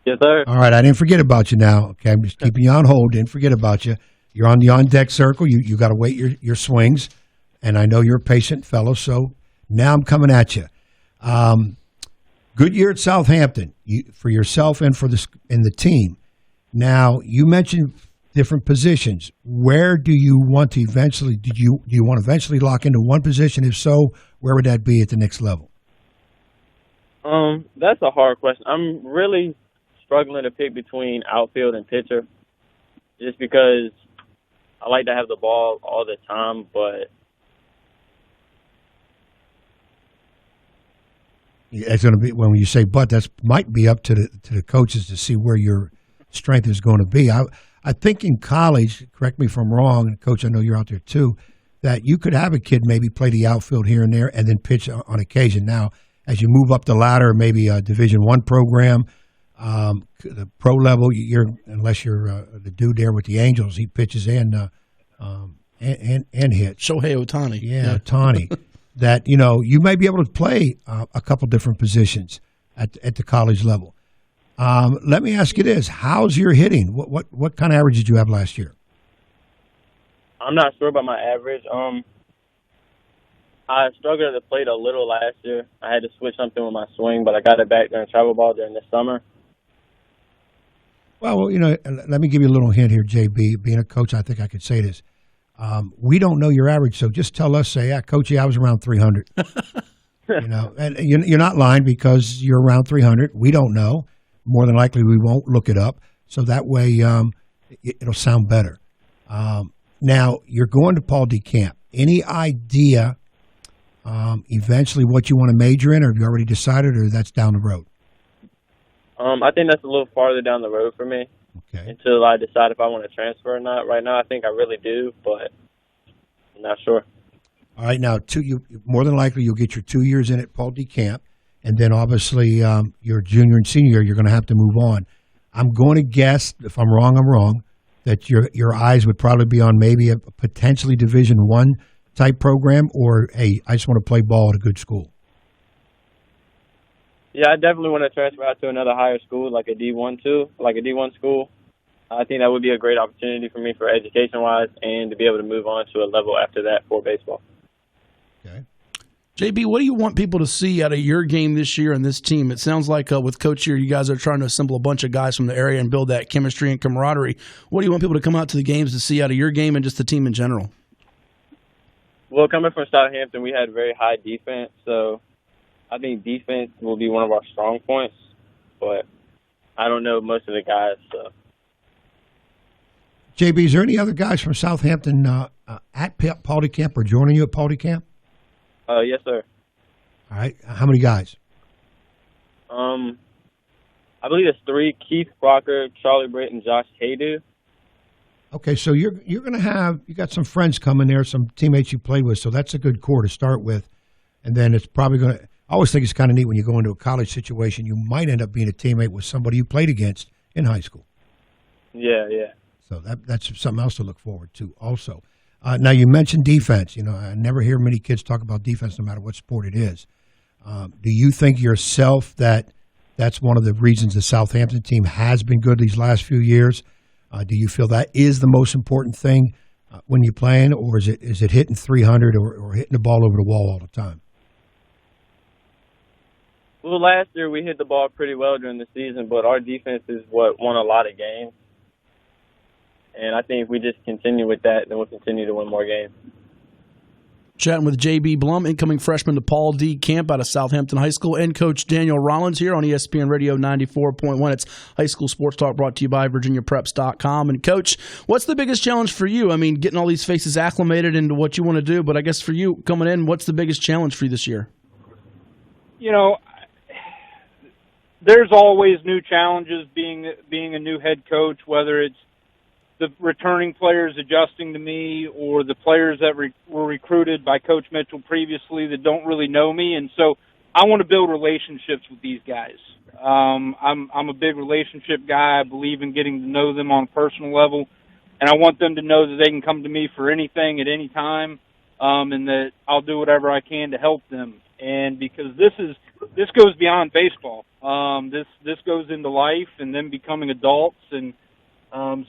Yes, sir. All right, I didn't forget about you now. Okay, I'm just keeping you on hold. Didn't forget about you. You're on the on-deck circle. You got to wait your swings, and I know you're a patient fellow, so now I'm coming at you. Good year at Southampton for yourself and for the team. Now, you mentioned different positions. Where do you want to eventually – do you want to eventually lock into one position? If so, where would that be at the next level? That's a hard question. I'm really struggling to pick between outfield and pitcher just because – I like to have the ball all the time, but it's going to be when you say "but," that might be up to the coaches to see where your strength is going to be. I think in college, correct me if I'm wrong, and Coach, I know you're out there too, that you could have a kid maybe play the outfield here and there and then pitch on occasion. Now, as you move up the ladder, maybe a Division I program. The pro level, unless you're the dude there with the Angels, he pitches and hits. Shohei Ohtani. Yeah, Ohtani. That, you may be able to play a couple different positions at the college level. Let me ask you this. How's your hitting? What kind of average did you have last year? I'm not sure about my average. I struggled at the plate a little last year. I had to switch something with my swing, but I got it back during travel ball during the summer. Well, let me give you a little hint here, JB. Being a coach, I think I could say this. We don't know your average, so just tell us, say, Coach, I was around 300. And you're not lying because you're around 300. We don't know. More than likely, we won't look it up. So that way, it'll sound better. Now, you're going to Paul D. Camp. Any idea eventually what you want to major in, or have you already decided, or that's down the road? I think that's a little farther down the road for me. Okay. Until I decide if I want to transfer or not. Right now, I think I really do, but I'm not sure. All right. Now, more than likely, you'll get your 2 years in at Paul D. Camp, and then obviously your junior and senior year, you're going to have to move on. I'm going to guess, if I'm wrong, that your eyes would probably be on maybe a potentially Division I type program, or, hey, I just want to play ball at a good school. Yeah, I definitely want to transfer out to another higher school, like a D1 too, like a D1 school. I think that would be a great opportunity for me for education-wise and to be able to move on to a level after that for baseball. Okay. JB, what do you want people to see out of your game this year and this team? It sounds like with Coach here, you guys are trying to assemble a bunch of guys from the area and build that chemistry and camaraderie. What do you want people to come out to the games to see out of your game and just the team in general? Well, coming from Southampton, we had very high defense, so I think defense will be one of our strong points, but I don't know most of the guys, so. JB, is there any other guys from Southampton at Pauldy Camp or joining you at Pauldy Camp? Yes, sir. All right. How many guys? I believe it's 3: Keith Crocker, Charlie Britt, and Josh Haydu. Okay, so you got some friends coming there, some teammates you played with, so that's a good core to start with. And then it's probably going to – I always think it's kind of neat when you go into a college situation, you might end up being a teammate with somebody you played against in high school. Yeah. So that's something else to look forward to also. Now, you mentioned defense. You know, I never hear many kids talk about defense no matter what sport it is. Do you think yourself that that's one of the reasons the Southampton team has been good these last few years? Do you feel that is the most important thing when you're playing, or is it hitting 300 or hitting the ball over the wall all the time? Well, last year we hit the ball pretty well during the season, but our defense is what won a lot of games. And I think if we just continue with that, then we'll continue to win more games. Chatting with JB Blum, incoming freshman to Paul D. Camp out of Southampton High School, and Coach Daniel Rollins here on ESPN Radio 94.1. It's High School Sports Talk brought to you by VirginiaPreps.com. And, Coach, what's the biggest challenge for you? I mean, getting all these faces acclimated into what you want to do, but I guess for you coming in, what's the biggest challenge for you this year? You know, there's always new challenges being a new head coach, whether it's the returning players adjusting to me or the players that were recruited by Coach Mitchell previously that don't really know me. And so I want to build relationships with these guys. I'm a big relationship guy. I believe in getting to know them on a personal level, and I want them to know that they can come to me for anything at any time, and that I'll do whatever I can to help them. And because this goes beyond baseball. This goes into life and them becoming adults. And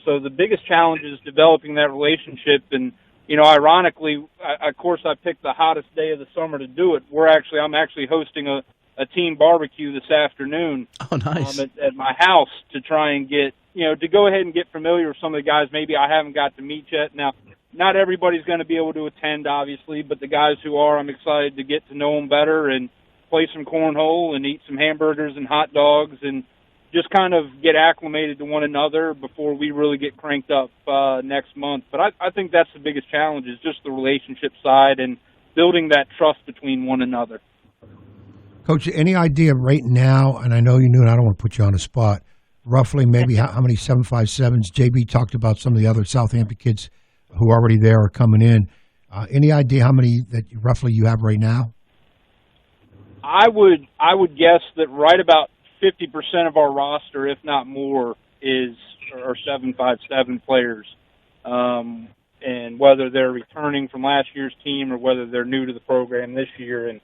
so the biggest challenge is developing that relationship. And, you know, ironically, of course, I picked the hottest day of the summer to do it. I'm actually hosting a team barbecue this afternoon. Oh, nice. At my house to try and get, you know, to go ahead and get familiar with some of the guys maybe I haven't got to meet yet. Now, not everybody's going to be able to attend, obviously, but the guys who are, I'm excited to get to know them better and play some cornhole and eat some hamburgers and hot dogs and just kind of get acclimated to one another before we really get cranked up next month. But I think that's the biggest challenge is just the relationship side and building that trust between one another. Coach, any idea right now, and I know you knew, and I don't want to put you on the spot, roughly maybe how many 757s? JB talked about some of the other Southampton kids who are already there are coming in. Any idea how many that roughly you have right now? I would guess that right about 50% of our roster, if not more, are 757 players. And whether they're returning from last year's team or whether they're new to the program this year. And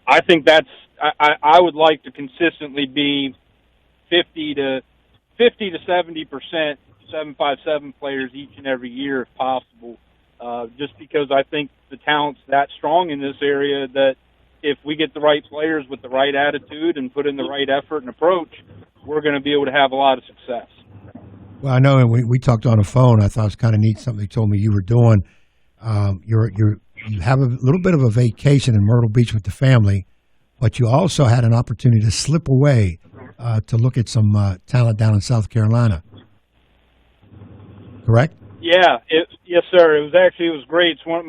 I think I would like to consistently be 50 to 70% 757 players each and every year if possible. Just because I think the talent's that strong in this area that if we get the right players with the right attitude and put in the right effort and approach, we're going to be able to have a lot of success. Well, I know, and we talked on the phone. I thought it was kind of neat something you told me you were doing. You have a little bit of a vacation in Myrtle Beach with the family, but you also had an opportunity to slip away to look at some talent down in South Carolina. Correct? Yeah. Yes, sir. It was great. It's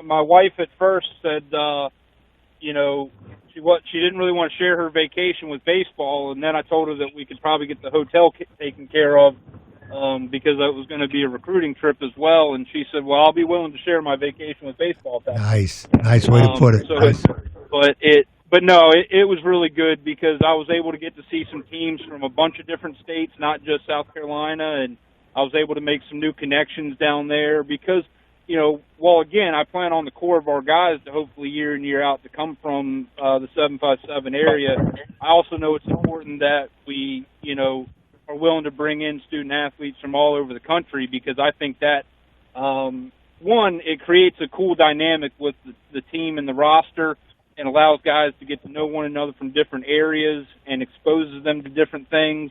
my wife at first said, you know, she didn't really want to share her vacation with baseball, and then I told her that we could probably get the hotel taken care of because that was going to be a recruiting trip as well. And she said, "Well, I'll be willing to share my vacation with baseball." Nice way to put it. But but no, it was really good because I was able to get to see some teams from a bunch of different states, not just South Carolina, and I was able to make some new connections down there because, well, again, I plan on the core of our guys to hopefully year in, year out to come from the 757 area. I also know it's important that we, are willing to bring in student athletes from all over the country because I think that, one, it creates a cool dynamic with the team and the roster and allows guys to get to know one another from different areas and exposes them to different things.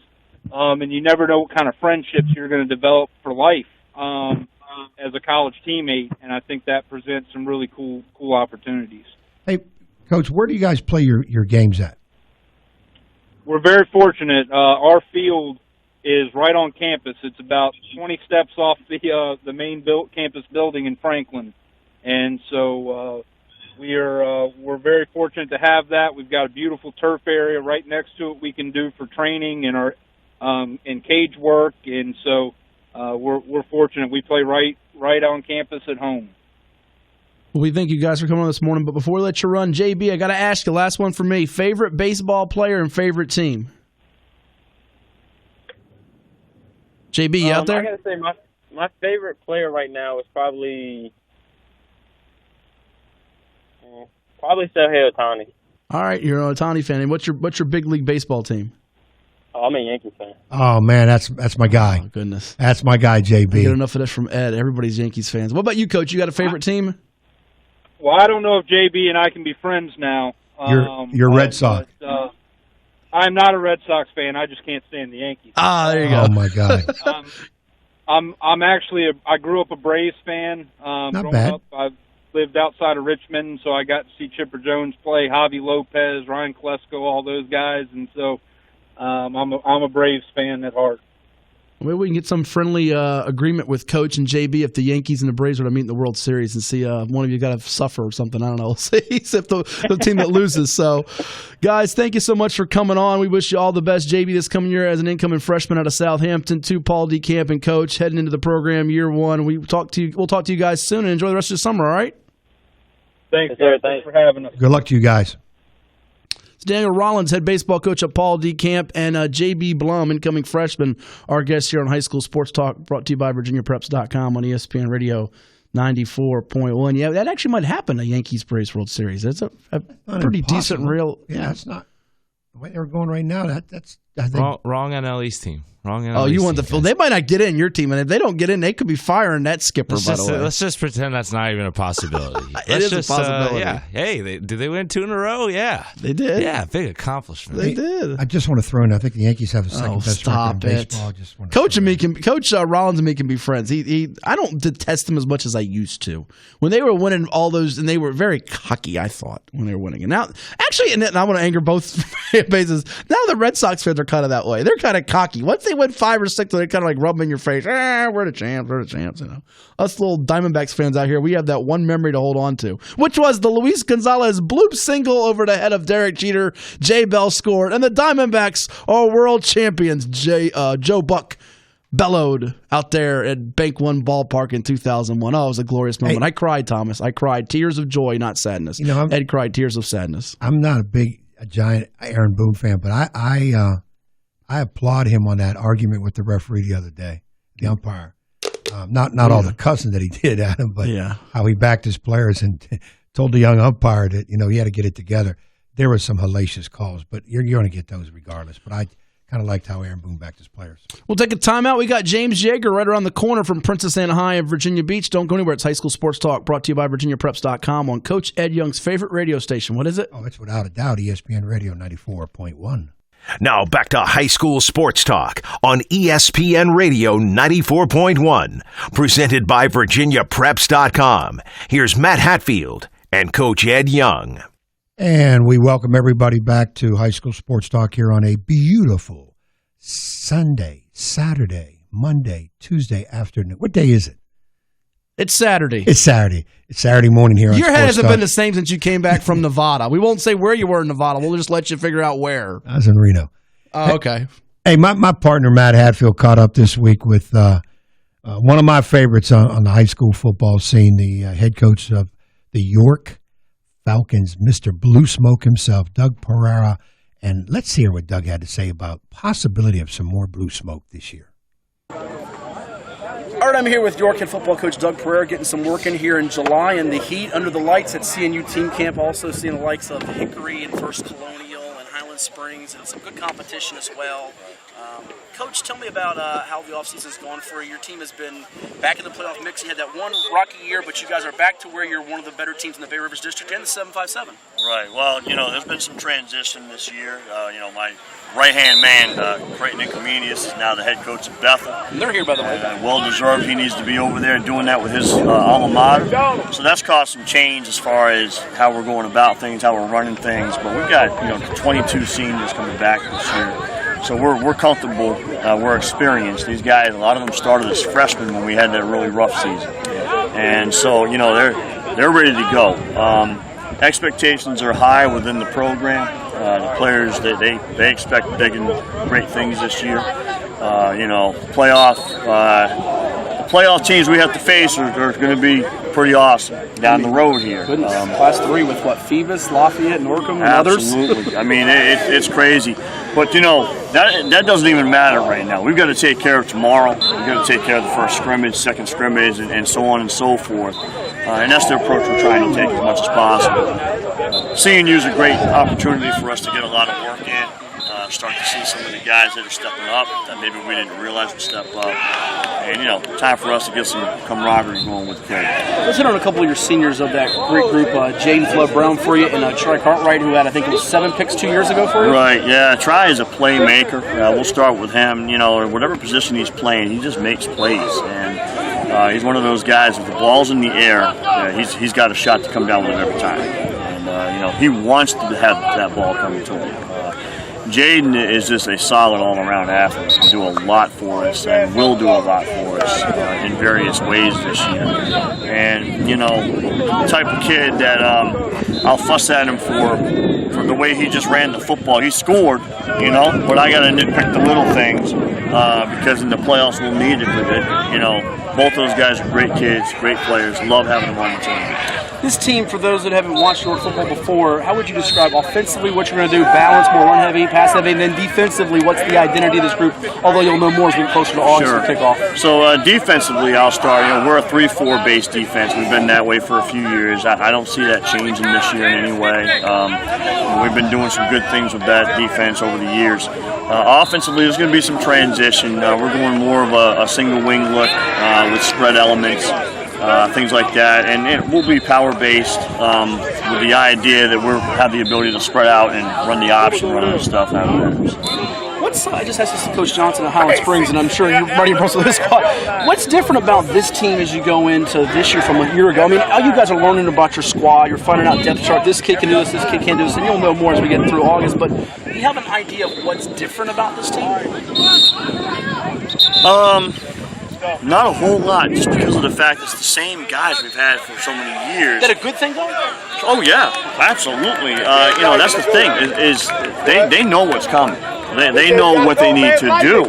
And you never know what kind of friendships you're going to develop for life as a college teammate, and I think that presents some really cool opportunities. Hey, Coach, where do you guys play your games at? We're very fortunate. Our field is right on campus. It's about 20 steps off the main campus building in Franklin, and so we're very fortunate to have that. We've got a beautiful turf area right next to it we can do for training and our in cage work, and so we're fortunate. We play right on campus at home. Well, we thank you guys for coming on this morning, but before we let you run, JB, I got to ask you, last one for me, favorite baseball player and favorite team? JB, you out there? I got to say my favorite player right now is probably Shohei Ohtani. All right, you're an Ohtani fan. And what's your big league baseball team? Oh, I'm a Yankees fan. Oh man, that's my guy. Oh goodness, that's my guy, JB. I get enough of this from Ed. Everybody's Yankees fans. What about you, Coach? You got a favorite team? Well, I don't know if JB and I can be friends now. You're Red Sox. But, I'm not a Red Sox fan. I just can't stand the Yankees. Ah, there you go. Oh my God. I'm actually I grew up a Braves fan. Not bad. Up, I lived outside of Richmond, so I got to see Chipper Jones play, Javi Lopez, Ryan Klesko, all those guys, and so I'm a Braves fan at heart. Maybe we can get some friendly agreement with Coach and JB if the Yankees and the Braves were to meet in the World Series and see one of you got to suffer or something. I don't know. We'll see except the team that loses. So, guys, thank you so much for coming on. We wish you all the best. JB this coming year as an incoming freshman out of Southampton, to Paul D. Camp and Coach heading into the program year one. We'll talk to you guys soon and enjoy the rest of the summer, all right? Thanks, sir. Thanks for having us. Good luck to you guys. It's Daniel Rollins, head baseball coach at Paul D. Camp, and JB Blum, incoming freshman, our guest here on High School Sports Talk, brought to you by VirginiaPreps.com on ESPN Radio 94.1. Yeah, that actually might happen, a Yankees-Braves World Series. That's a pretty decent real. Yeah, it's not the way they're going right now. That's I think wrong NL East team. You want the field? They might not get in your team, and if they don't get in, they could be firing that skipper. By the way, let's just pretend that's not even a possibility. It is a possibility. Yeah. Hey, did they win 2 in a row? Yeah, they did. Yeah, big accomplishment. They did. I just want to throw in. I think the Yankees have a second best record in baseball. Coach Rollins and me can be friends. I don't detest him as much as I used to when they were winning all those, and they were very cocky. I thought when they were winning, and now actually, and I want to anger both bases. Now the Red Sox fans are kind of that way. They're kind of cocky. Once they win 5 or 6, they kind of like rub in your face. We're the champs. You know, us little Diamondbacks fans out here, we have that one memory to hold on to, which was the Luis Gonzalez bloop single over the head of Derek Jeter. Jay Bell scored, and the Diamondbacks are world champions. Joe Buck bellowed out there at Bank One Ballpark in 2001. Oh, it was a glorious moment. I cried, Thomas. I cried tears of joy, not sadness. Ed cried tears of sadness. I'm not a giant Aaron Boone fan, but I applaud him on that argument with the referee the other day, the umpire. Not all the cussing that he did at him, but how he backed his players and told the young umpire that he had to get it together. There were some hellacious calls, but you're going to get those regardless. But I kind of liked how Aaron Boone backed his players. We'll take a timeout. We got James Yeager right around the corner from Princess Anne High in Virginia Beach. Don't go anywhere. It's High School Sports Talk, brought to you by VirginiaPreps.com on Coach Ed Young's favorite radio station. What is it? Oh, it's without a doubt ESPN Radio 94.1. Now back to High School Sports Talk on ESPN Radio 94.1, presented by VirginiaPreps.com. Here's Matt Hatfield and Coach Ed Young. And we welcome everybody back to High School Sports Talk here on a beautiful Sunday, Saturday, Monday, Tuesday afternoon. What day is it? It's Saturday. It's Saturday. It's Saturday morning here on Your Sports head hasn't Talk. been the same since you came back from Nevada. We won't say where you were in Nevada. We'll just let you figure out where. I was in Reno. Oh, okay. Hey, my partner, Matt Hatfield, caught up this week with one of my favorites on the high school football scene, the head coach of the York Falcons, Mr. Blue Smoke himself, Doug Pereira. And let's hear what Doug had to say about possibility of some more blue smoke this year. All right, I'm here with York head football coach Doug Pereira, getting some work in here in July in the heat under the lights at CNU Team Camp. Also seeing the likes of Hickory and First Colonial and Highland Springs and some good competition as well. Coach, tell me about how the offseason's gone for you. Your team has been back in the playoff mix. You had that one rocky year, but you guys are back to where you're one of the better teams in the Bay Rivers District and the 757. Right. Well, there's been some transition this year. My right-hand man, Creighton Incomenius, is now the head coach of Bethel. And they're here, by the way. Well-deserved. He needs to be over there doing that with his alma mater. So that's caused some change as far as how we're going about things, how we're running things. But we've got 22 seniors coming back this year. So we're comfortable, we're experienced. These guys, a lot of them started as freshmen when we had that really rough season. And so, they're ready to go. Expectations are high within the program. The players, they expect big and great things this year. Playoff teams we have to face are going to be pretty awesome down the road here. Goodness, class 3 with what, Phoebus, Lafayette, Norcom, and others? Absolutely. I mean, it's crazy. But, that doesn't even matter right now. We've got to take care of tomorrow. We've got to take care of the first scrimmage, second scrimmage, and so on and so forth. And that's the approach we're trying to take as much as possible. CNU is a great opportunity for us to get a lot of work in. Start to see some of the guys that are stepping up that maybe we didn't realize would step up. And, time for us to get some camaraderie going with the kids. Let's hit on a couple of your seniors of that great group, Jaden Flood Brown for you, and Troy Cartwright, who had, I think it was 7 picks 2 years ago for you. Right, yeah. Try is a playmaker. We'll start with him. Or whatever position he's playing, he just makes plays. And he's one of those guys, if the ball's in the air, he's got a shot to come down with it every time. And, he wants to have that ball coming to him. Jaden is just a solid all-around athlete. He can do a lot for us and will do a lot for us in various ways this year. And, the type of kid that I'll fuss at him for the way he just ran the football. He scored, but I got to nitpick the little things because in the playoffs we'll need it. But, both those guys are great kids, great players, love having them on the team. This team, for those that haven't watched York football before, how would you describe offensively what you're going to do? Balance, more run-heavy, pass-heavy, and then defensively, what's the identity of this group? Although you'll know more as we get closer to August and kickoff. So defensively, I'll start. We're a 3-4 base defense. We've been that way for a few years. I don't see that changing this year in any way. We've been doing some good things with that defense over the years. Offensively, there's going to be some transition. We're going more of a single wing look with spread elements. Things like that, and it will be power-based with the idea that we'll have the ability to spread out and run the option, run other stuff out of there. I just asked this to Coach Johnson at Highland Springs, and I'm sure you're already impressed with this spot. What's different about this team as you go into this year from a year ago? I mean, you guys are learning about your squad. You're finding out depth chart. This kid can do this kid can't do this, and you'll know more as we get through August. But do you have an idea of what's different about this team? Not a whole lot, just because of the fact it's the same guys we've had for so many years. Is that a good thing, though? Oh yeah, absolutely. That's the thing is they know what's coming. They know what they need to do.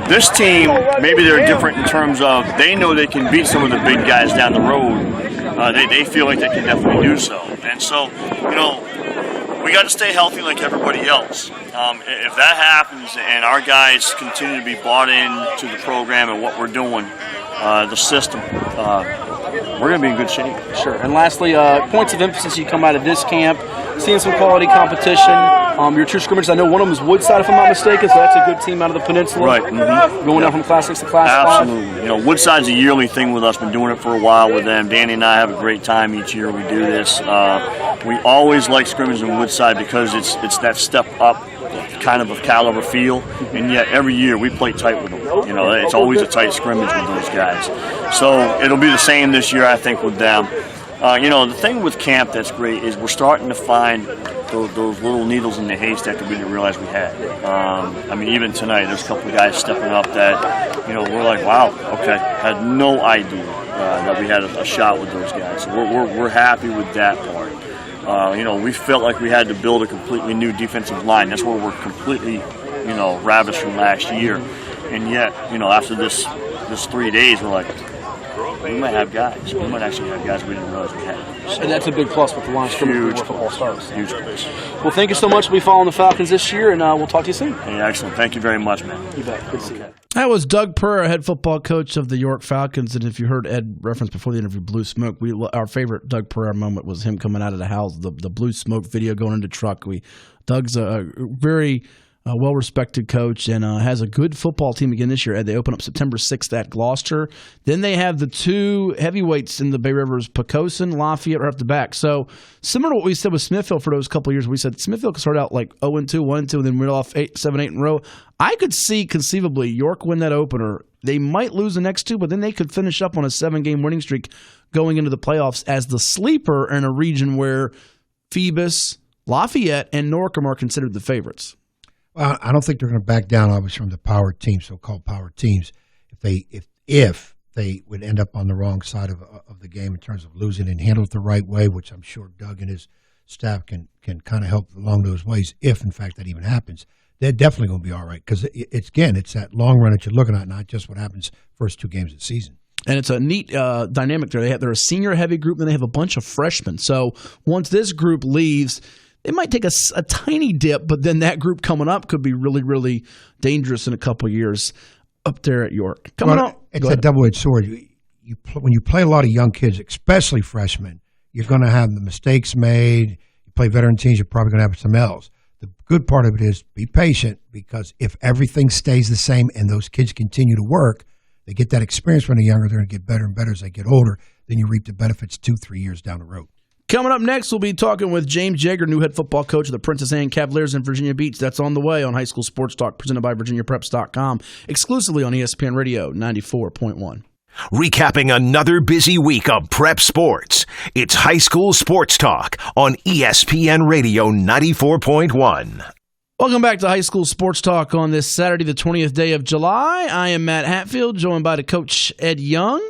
This team, maybe they're different in terms of they know they can beat some of the big guys down the road. They feel like they can definitely do so, and so we got to stay healthy like everybody else. If that happens and our guys continue to be bought into the program and what we're doing, the system, we're going to be in good shape. Sure. And lastly, points of emphasis you come out of this camp, seeing some quality competition. Your two scrimmages, I know one of them is Woodside, if I'm not mistaken, so that's a good team out of the peninsula. Right. Mm-hmm. Going down from Class 6 to Class 5. Absolutely. Woodside a yearly thing with us. Been doing it for a while with them. Danny and I have a great time each year we do this. We always like scrimmage in Woodside because it's that step up kind of a caliber feel, and yet every year we play tight with them. It's always a tight scrimmage with those guys. So it'll be the same this year, I think, with them. The thing with camp that's great is we're starting to find those little needles in the haystack that we didn't realize we had. Even tonight, there's a couple of guys stepping up that, we're like, wow, okay, had no idea that we had a shot with those guys. So we're happy with that part. We felt like we had to build a completely new defensive line. That's where we're completely, ravished from last year. And yet, after this 3 days, we're like, we might have guys. We might actually have guys we didn't realize we had. So, and that's a big plus with the line scrimmage before football starts. Huge plus. Well, thank you so much. We'll be following the Falcons this year, and we'll talk to you soon. Hey, excellent. Thank you very much, man. You bet. Good to see you. That was Doug Pereira, head football coach of the York Falcons. And if you heard Ed reference before the interview, Blue Smoke, our favorite Doug Pereira moment was him coming out of the house, the Blue Smoke video going into the truck. Doug's a very well-respected coach and has a good football team again this year. They open up September 6th at Gloucester. Then they have the two heavyweights in the Bay Rivers, Poquoson, Lafayette right off the back. So similar to what we said with Smithfield for those couple of years, we said Smithfield could start out like 0-2, 1-2, and then reel off 7, 8 in a row. I could see conceivably York win that opener. They might lose the next two, but then they could finish up on a 7-game winning streak going into the playoffs as the sleeper in a region where Phoebus, Lafayette, and Norcom are considered the favorites. Well, I don't think they're going to back down, obviously, from the power teams, so-called power teams. If they would end up on the wrong side of the game in terms of losing and handle it the right way, which I'm sure Doug and his staff can kind of help along those ways, if in fact that even happens, they're definitely going to be all right. Because it's that long run that you're looking at, not just what happens first 2 games of the season. And it's a neat dynamic there. They're a senior-heavy group, and they have a bunch of freshmen. So once this group leaves, it might take a tiny dip, but then that group coming up could be really, really dangerous in a couple of years up there at York. It's a double-edged sword. When you play a lot of young kids, especially freshmen, you're going to have the mistakes made. You play veteran teams, you're probably going to have some L's. The good part of it is be patient, because if everything stays the same and those kids continue to work, they get that experience when they're younger, they're going to get better and better as they get older. Then you reap the benefits 2-3 years down the road. Coming up next, we'll be talking with James Yeager, new head football coach of the Princess Anne Cavaliers in Virginia Beach. That's on the way on High School Sports Talk, presented by VirginiaPreps.com, exclusively on ESPN Radio 94.1. Recapping another busy week of prep sports, it's High School Sports Talk on ESPN Radio 94.1. Welcome back to High School Sports Talk on this Saturday, the 20th day of July. I am Matt Hatfield, joined by the coach Ed Young.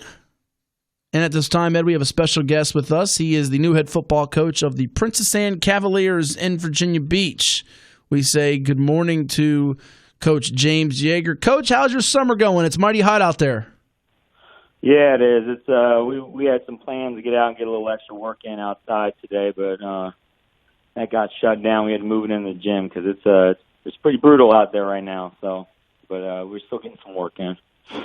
And at this time, Ed, we have a special guest with us. He is the new head football coach of the Princess Anne Cavaliers in Virginia Beach. We say good morning to Coach James Yeager. Coach, how's your summer going? It's mighty hot out there. Yeah, it is. It's we had some plans to get out and get a little extra work in outside today, but that got shut down. We had to move it in the gym because it's pretty brutal out there right now. So, but we're still getting some work in.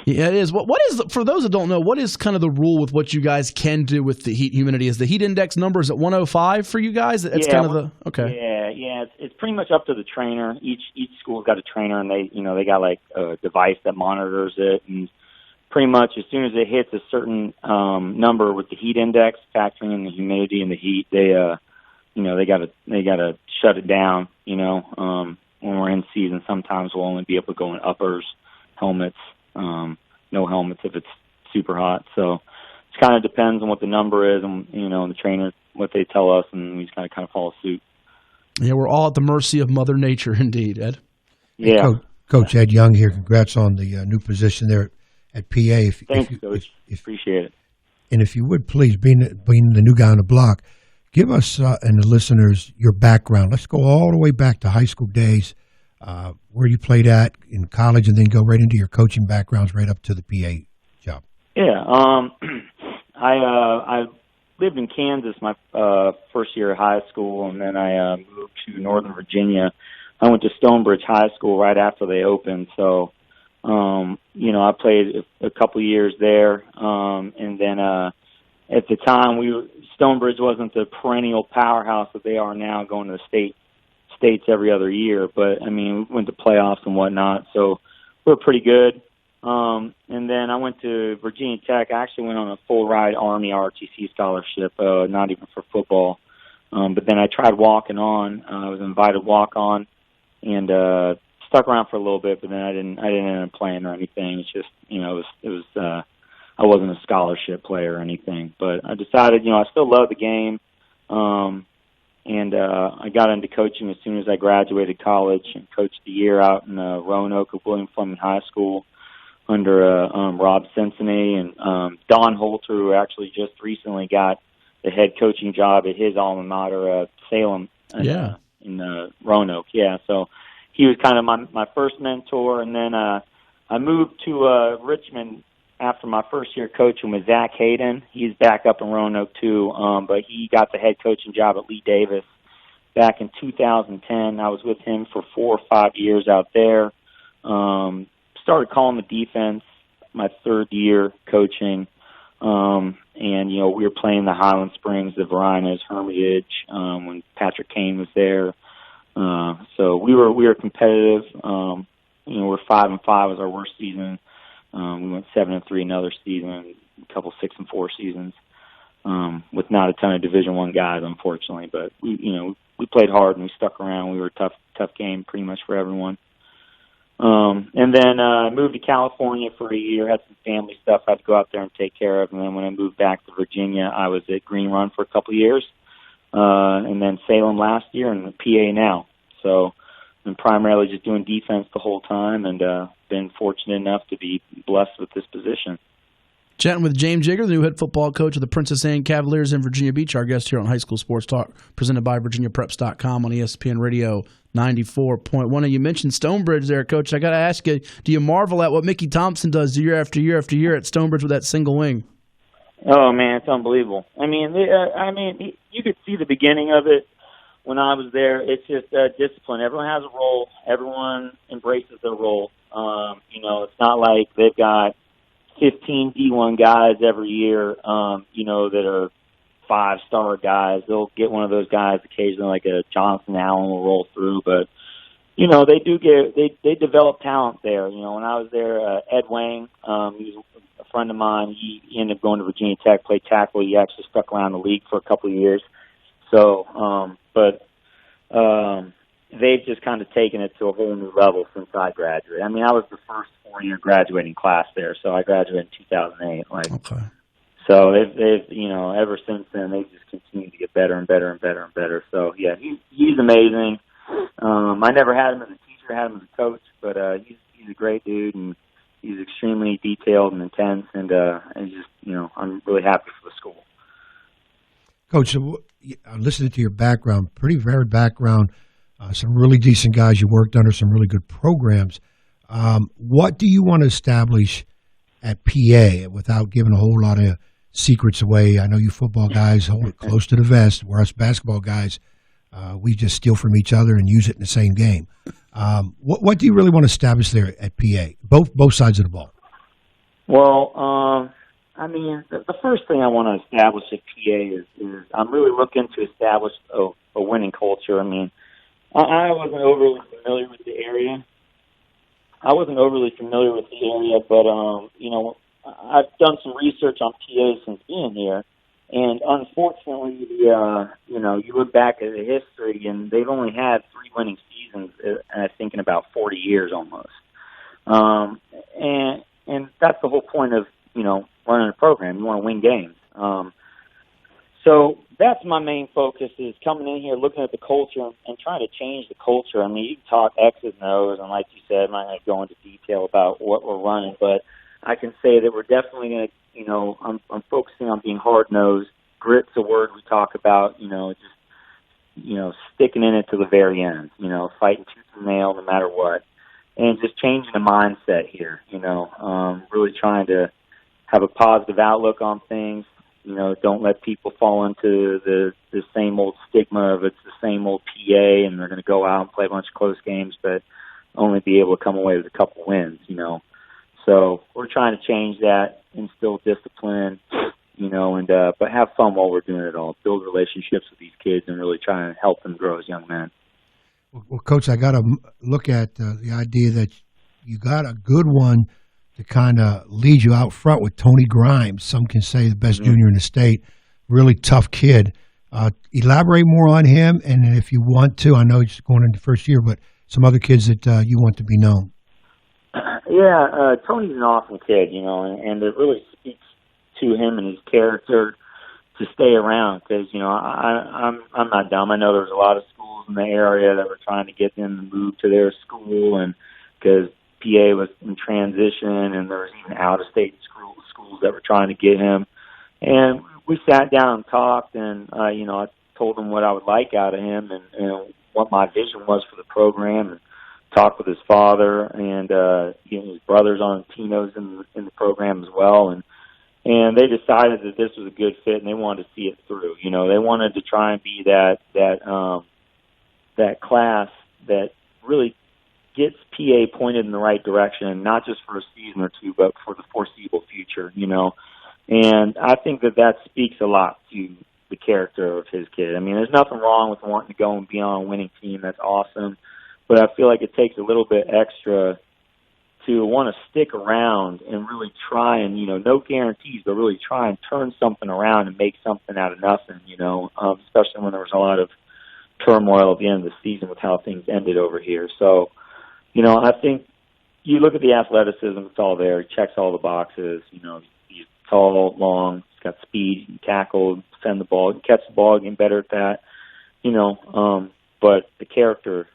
Yeah, it is. What is, for those that don't know, what is kind of the rule with what you guys can do with the heat humidity? Is the heat index numbers at 105 for you guys? That's kind of the okay. Yeah. It's pretty much up to the trainer. Each school's got a trainer, and they got like a device that monitors it, and pretty much as soon as it hits a certain number with the heat index, factoring in the humidity and the heat, they gotta shut it down. When we're in season, sometimes we'll only be able to go in uppers, helmets. No helmets if it's super hot. So it kind of depends on what the number is and, the trainers, what they tell us, and we just kind of follow suit. Yeah, we're all at the mercy of Mother Nature indeed, Ed. Yeah. Hey, Coach Ed Young here. Congrats on the new position there at PA. Thanks, Coach. Appreciate it. And if you would, please, being the new guy on the block, give us and the listeners your background. Let's go all the way back to high school days. Where you played at in college, and then go right into your coaching backgrounds, right up to the PA job. Yeah, I lived in Kansas my first year of high school, and then I moved to Northern Virginia. I went to Stonebridge High School right after they opened, so I played a couple years there, and then at the time Stonebridge wasn't the perennial powerhouse that they are now, going to the states every other year, but we went to playoffs and whatnot, so we're pretty good. And then I went to Virginia Tech. I actually went on a full ride Army ROTC scholarship, not even for football. But then I tried walking on. I was invited to walk on, and stuck around for a little bit, but then I didn't end up playing or anything. It's just it was I wasn't a scholarship player or anything, but I decided I still love the game. And I got into coaching as soon as I graduated college, and coached the year out in Roanoke of William Fleming High School under Rob Cincinnati and Don Holter, who actually just recently got the head coaching job at his alma mater, Salem, in Roanoke. Yeah, so he was kind of my first mentor, and then I moved to Richmond after my first year coaching with Zach Hayden. He's back up in Roanoke too, but he got the head coaching job at Lee Davis back in 2010. I was with him for 4 or 5 years out there. Started calling the defense my third year coaching. And, you know, we were playing the Highland Springs, the Varinas, Hermitage, when Patrick Kane was there. So we were competitive. You know, we're 5-5 was our worst season. We went 7-3 another season, a couple 6-4 seasons, with not a ton of Division I guys, unfortunately. But we played hard and we stuck around. We were a tough game pretty much for everyone. And then I moved to California for a year, had some family stuff I had to go out there and take care of. And then when I moved back to Virginia, I was at Green Run for a couple of years, and then Salem last year and PA now. So I'm primarily just doing defense the whole time, and been fortunate enough to be blessed with this position. Chatting with James Jigger, the new head football coach of the Princess Anne Cavaliers in Virginia Beach, our guest here on High School Sports Talk, presented by VirginiaPreps.com on ESPN Radio 94.1. And you mentioned Stonebridge there, Coach. I got to ask you, do you marvel at what Mickey Thompson does year after year after year at Stonebridge with that single wing? Oh, man, it's unbelievable. I mean, you could see the beginning of it when I was there. It's just discipline. Everyone has a role. Everyone embraces their role. It's not like they've got 15 D1 guys every year, that are 5-star guys. They'll get one of those guys occasionally, like a Jonathan Allen will roll through, but they develop talent there. When I was there, Ed Wang, he was a friend of mine. He ended up going to Virginia Tech, played tackle. He actually stuck around the league for a couple of years. So, they've just kind of taken it to a whole new level since I graduated. I mean, I was the first 4-year graduating class there, so I graduated in 2008. Okay. So they've ever since then, they've just continued to get better and better and better and better. So yeah, he's amazing. I never had him as a teacher, had him as a coach, but he's a great dude, and he's extremely detailed and intense, and I'm really happy for the school. Coach, listening to your background, pretty varied background, some really decent guys you worked under, some really good programs. What do you want to establish at PA without giving a whole lot of secrets away? I know you football guys hold it close to the vest, where us basketball guys, we just steal from each other and use it in the same game. What do you really want to establish there at PA, both sides of the ball? Well, the first thing I want to establish at PA is I'm really looking to establish a winning culture. I mean, I wasn't overly familiar with the area. But, I've done some research on PA since being here. And unfortunately, you look back at the history, and they've only had 3 winning seasons, I think, in about 40 years almost. And that's the whole point of, running a program. You want to win games. So that's my main focus, is coming in here, looking at the culture and trying to change the culture. I mean, you can talk X's and O's, and like you said, I'm not going to go into detail about what we're running, but I can say that we're definitely going to, I'm focusing on being hard-nosed. Grit's a word we talk about, sticking in it to the very end, fighting tooth and nail no matter what, and just changing the mindset here, really trying to have a positive outlook on things. Don't let people fall into the same old stigma of it's the same old PA and they're going to go out and play a bunch of close games, but only be able to come away with a couple wins, So we're trying to change that, instill discipline, but have fun while we're doing it all. Build relationships with these kids and really try and help them grow as young men. Well, Coach, I got to look at the idea that you got a good one to kind of lead you out front with Tony Grimes. Some can say the best junior in the state. Really tough kid. Elaborate more on him, and if you want to, I know he's going into first year, but some other kids that you want to be known. Yeah, Tony's an awesome kid, and it really speaks to him and his character to stay around because, I'm not dumb. I know there's a lot of schools in the area that were trying to get him to move to their school, and because PA was in transition, and there was even out-of-state schools that were trying to get him. And we sat down and talked, and, I told him what I would like out of him and what my vision was for the program. And talked with his father and his brothers on Tino's in the program as well, and they decided that this was a good fit, and they wanted to see it through. They wanted to try and be that class that really gets PA pointed in the right direction, not just for a season or two, but for the foreseeable future. And I think that speaks a lot to the character of his kid. I mean, there's nothing wrong with wanting to go and be on a winning team. That's awesome. But I feel like it takes a little bit extra to want to stick around and really try and, no guarantees, but really try and turn something around and make something out of nothing, especially when there was a lot of turmoil at the end of the season with how things ended over here. So, I think you look at the athleticism, it's all there. He checks all the boxes. He's tall, long, he's got speed, he can tackle, defend the ball, he can catch the ball, getting better at that. But the character,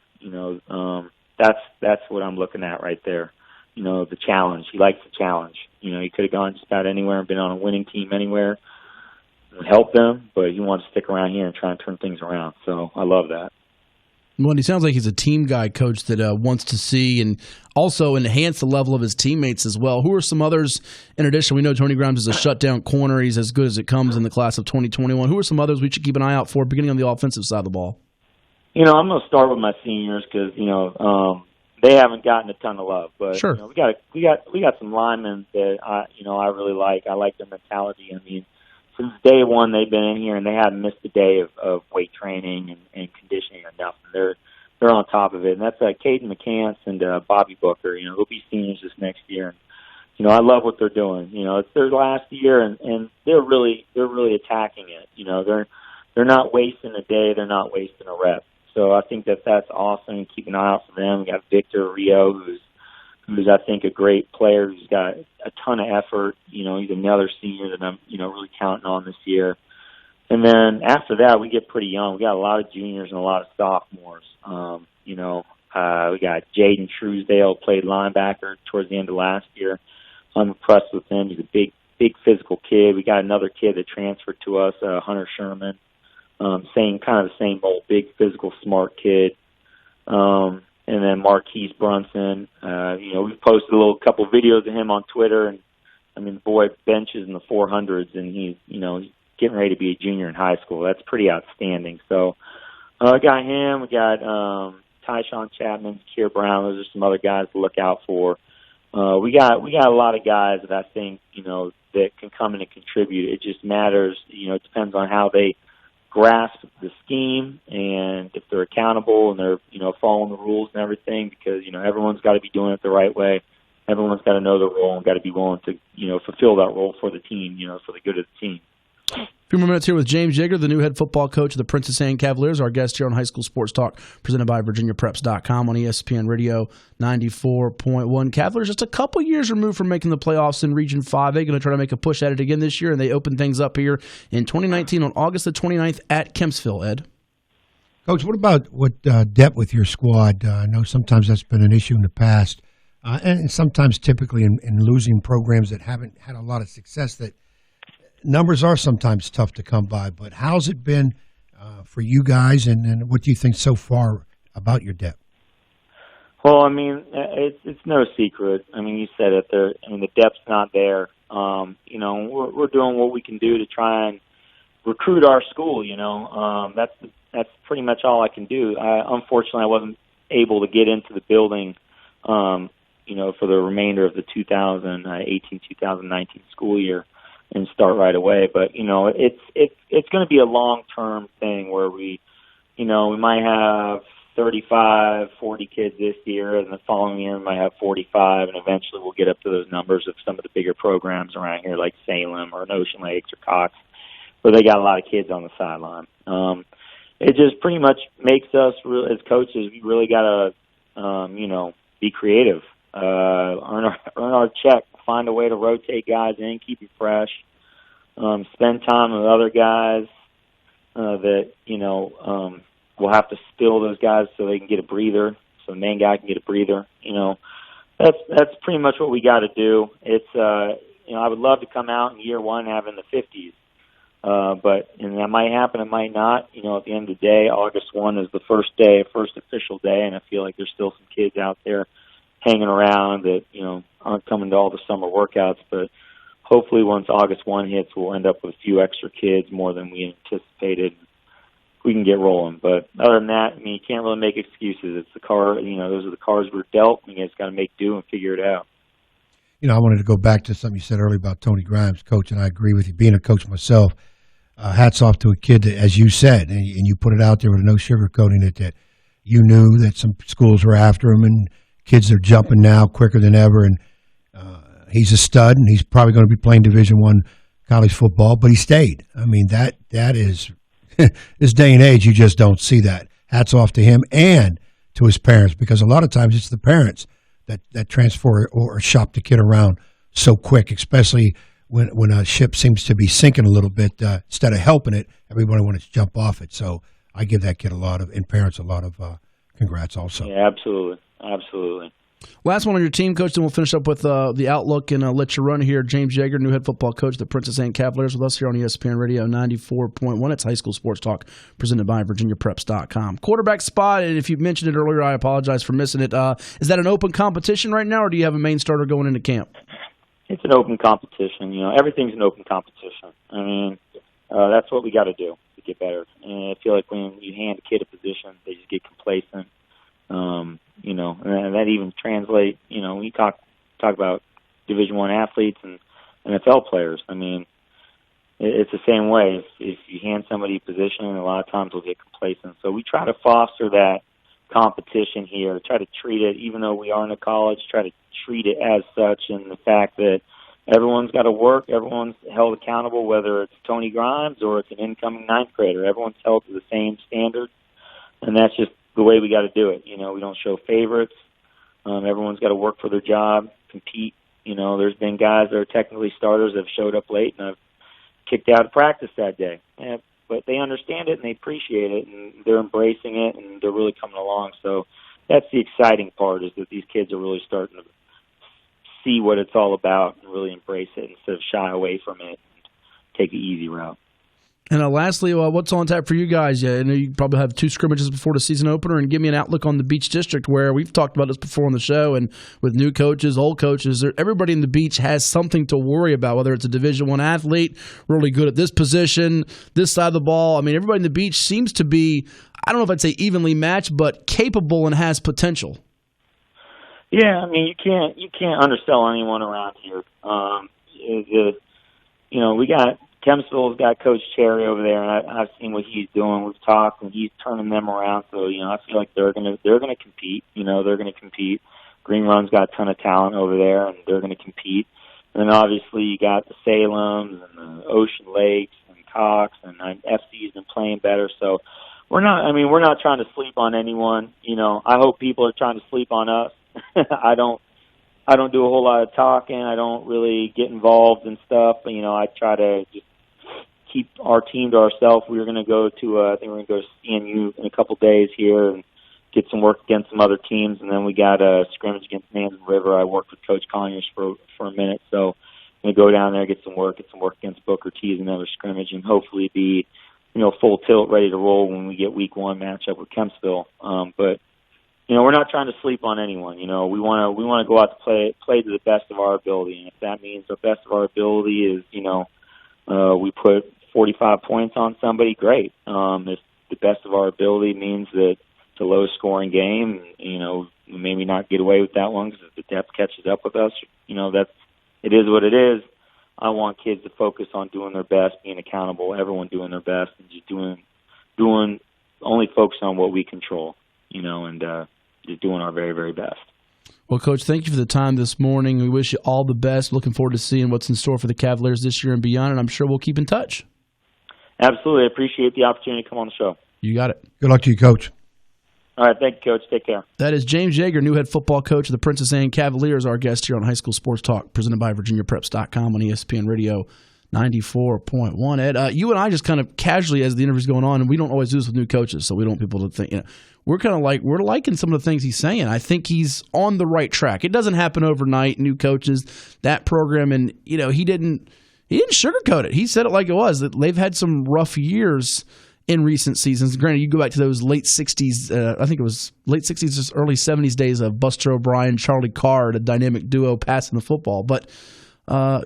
that's what I'm looking at right there. The challenge. He likes the challenge. He could have gone just about anywhere and been on a winning team anywhere and help them, but he wants to stick around here and try and turn things around. So I love that. Well, he sounds like he's a team guy, Coach, that wants to see and also enhance the level of his teammates as well. Who are some others in addition? We know Tony Grimes is a shutdown corner. He's as good as it comes in the class of 2021. Who are some others we should keep an eye out for beginning on the offensive side of the ball? I'm going to start with my seniors because, they haven't gotten a ton of love. But sure. We got some linemen that I really like. I like their mentality. I mean, since day one, they've been in here and they haven't missed a day of weight training and conditioning or nothing. They're on top of it, and that's Caden McCants and Bobby Booker. They'll be seniors this next year. And, I love what they're doing. It's their last year, and they're really attacking it. They're not wasting a day. They're not wasting a rep. So I think that's awesome. Keep an eye out for them. We got Victor Rio, who's I think a great player who's got a ton of effort. He's another senior that I'm really counting on this year. And then after that, we get pretty young. We got a lot of juniors and a lot of sophomores. We got Jaden Truesdale, played linebacker towards the end of last year. I'm impressed with him. He's a big physical kid. We got another kid that transferred to us, Hunter Sherman. The same old big physical smart kid. And then Marquise Brunson. We've posted a couple videos of him on Twitter, and the boy benches in the 400s, and he's getting ready to be a junior in high school. That's pretty outstanding. So I got him. We got Tyshawn Chapman, Keir Brown. Those are some other guys to look out for. We got a lot of guys that I think that can come in and contribute. It just matters. It depends on how they grasp the scheme and if they're accountable and they're following the rules and everything, because everyone's got to be doing it the right way. Everyone's got to know their role and got to be willing to fulfill that role for the team, for the good of the team. A few more minutes here with James Yeager, the new head football coach of the Princess Anne Cavaliers, our guest here on High School Sports Talk, presented by VirginiaPreps.com on ESPN Radio 94.1. Cavaliers just a couple years removed from making the playoffs in Region 5. They're going to try to make a push at it again this year, and they open things up here in 2019 on August the 29th at Kempsville, Ed. Coach, what about depth with your squad? I know sometimes that's been an issue in the past, and sometimes typically in losing programs that haven't had a lot of success, that numbers are sometimes tough to come by. But how's it been for you guys, and what do you think so far about your depth? Well, it's no secret. You said it there. The depth's not there. We're doing what we can do to try and recruit our school. That's pretty much all I can do. Unfortunately, I wasn't able to get into the building, for the remainder of the 2018-2019 school year and start right away. But, it's going to be a long-term thing where we might have 35, 40 kids this year, and the following year we might have 45, and eventually we'll get up to those numbers of some of the bigger programs around here like Salem or Ocean Lakes or Cox, where they got a lot of kids on the sideline. It just pretty much makes us, as coaches, we really got to, be creative, earn our check, find a way to rotate guys in, keep it fresh, spend time with other guys that, we'll have to spill those guys so they can get a breather, so the main guy can get a breather. That's pretty much what we got to do. It's, I would love to come out in year one having the 50s. And that might happen, it might not. You know, at the end of the day, August 1 is the first official day, and I feel like there's still some kids out there hanging around that, you know, aren't coming to all the summer workouts. But hopefully once August 1 hits, we'll end up with a few extra kids, more than we anticipated. We can get rolling. But other than that, I mean, you can't really make excuses. It's the car, you know, those are the cards we're dealt, and you just got to make do and figure it out. You know, I wanted to go back to something you said earlier about Tony Grimes, Coach, and I agree with you. Being a coach myself, hats off to a kid that, as you said, and you put it out there with no sugarcoating it, that you knew that some schools were after him, and kids are jumping now quicker than ever, and he's a stud, and he's probably going to be playing Division I college football, but he stayed. I mean, that is this day and age, you just don't see that. Hats off to him and to his parents, because a lot of times it's the parents that transfer or shop the kid around so quick, especially when a ship seems to be sinking a little bit. Instead of helping it, everybody wants to jump off it. So I give that kid and parents a lot of congrats also. Yeah, absolutely. Absolutely. Last one on your team, Coach, then we'll finish up with the outlook and let you run here. James Yeager, new head football coach of the Princess Anne Cavaliers, with us here on ESPN Radio 94.1. It's High School Sports Talk, presented by VirginiaPreps.com. Quarterback spot, and if you mentioned it earlier, I apologize for missing it. Is that an open competition right now, or do you have a main starter going into camp? It's an open competition. You know, everything's an open competition. I mean, that's what we got to do to get better. And I feel like when you hand a kid a position, they just get complacent. You know, and that even translates, you know, when you talk about Division I athletes and NFL players. I mean, it's the same way. If you hand somebody a position, a lot of times they'll get complacent. So we try to foster that competition here, try to treat it, even though we are in a college, try to treat it as such, and the fact that everyone's got to work, everyone's held accountable, whether it's Tony Grimes or it's an incoming ninth grader. Everyone's held to the same standard, and that's just the way we got to do it. You know, we don't show favorites. Everyone's got to work for their job, compete. You know, there's been guys that are technically starters that have showed up late and I've kicked out of practice that day. But they understand it and they appreciate it, and they're embracing it, and they're really coming along. So that's the exciting part, is that these kids are really starting to see what it's all about and really embrace it instead of shy away from it and take the easy route. And lastly, what's on tap for you guys? I know you probably have 2 scrimmages before the season opener, and give me an outlook on the Beach District, where we've talked about this before on the show, and with new coaches, old coaches, everybody in the Beach has something to worry about, whether it's a Division I athlete, really good at this position, this side of the ball. I mean, everybody in the Beach seems to be, I don't know if I'd say evenly matched, but capable and has potential. Yeah, I mean, you can't undersell anyone around here. You know, we got Kempsville's got Coach Cherry over there, and I've seen what he's doing. We've talked, and he's turning them around. So, you know, I feel like they're gonna compete. You know, they're gonna compete. Green Run's got a ton of talent over there, and they're gonna compete. And then obviously you got the Salems and the Ocean Lakes and Cox, and FC's been playing better. So we're not trying to sleep on anyone. You know, I hope people are trying to sleep on us. I don't do a whole lot of talking. I don't really get involved in stuff. You know, I try to just keep our team to ourselves. We're going to go to, I think we're going to go to CNU in a couple days here and get some work against some other teams. And then we got a scrimmage against Nansen River. I worked with Coach Conyers for a minute. So I'm going to go down there, get some work against Booker T as another scrimmage, and hopefully be, you know, full tilt, ready to roll when we get week 1 matchup with Kempsville. But you know, we're not trying to sleep on anyone. You know, we want to go out to play to the best of our ability, and if that means the best of our ability is, you know, we put 45 points on somebody, great. If the best of our ability means that it's a low-scoring game, you know, we maybe not get away with that one because if the depth catches up with us, you know, it is what it is. I want kids to focus on doing their best, being accountable, everyone doing their best, and just doing only focus on what we control, you know, and just doing our very, very best. Well, Coach, thank you for the time this morning. We wish you all the best. Looking forward to seeing what's in store for the Cavaliers this year and beyond, and I'm sure we'll keep in touch. Absolutely. I appreciate the opportunity to come on the show. You got it. Good luck to you, Coach. All right. Thank you, Coach. Take care. That is James Yeager, new head football coach of the Princess Anne Cavaliers, our guest here on High School Sports Talk, presented by VirginiaPreps.com on ESPN Radio 94.1. Ed, you and I just kind of casually, as the interview's going on, and we don't always do this with new coaches, so we don't want people to think, you know, we're liking some of the things he's saying. I think he's on the right track. It doesn't happen overnight, new coaches, that program, and, you know, he didn't he didn't sugarcoat it. He said it like it was, that they've had some rough years in recent seasons. Granted, you go back to those late 60s, I think it was late 60s, just early 70s days of Buster O'Brien, Charlie Carr, the dynamic duo passing the football. But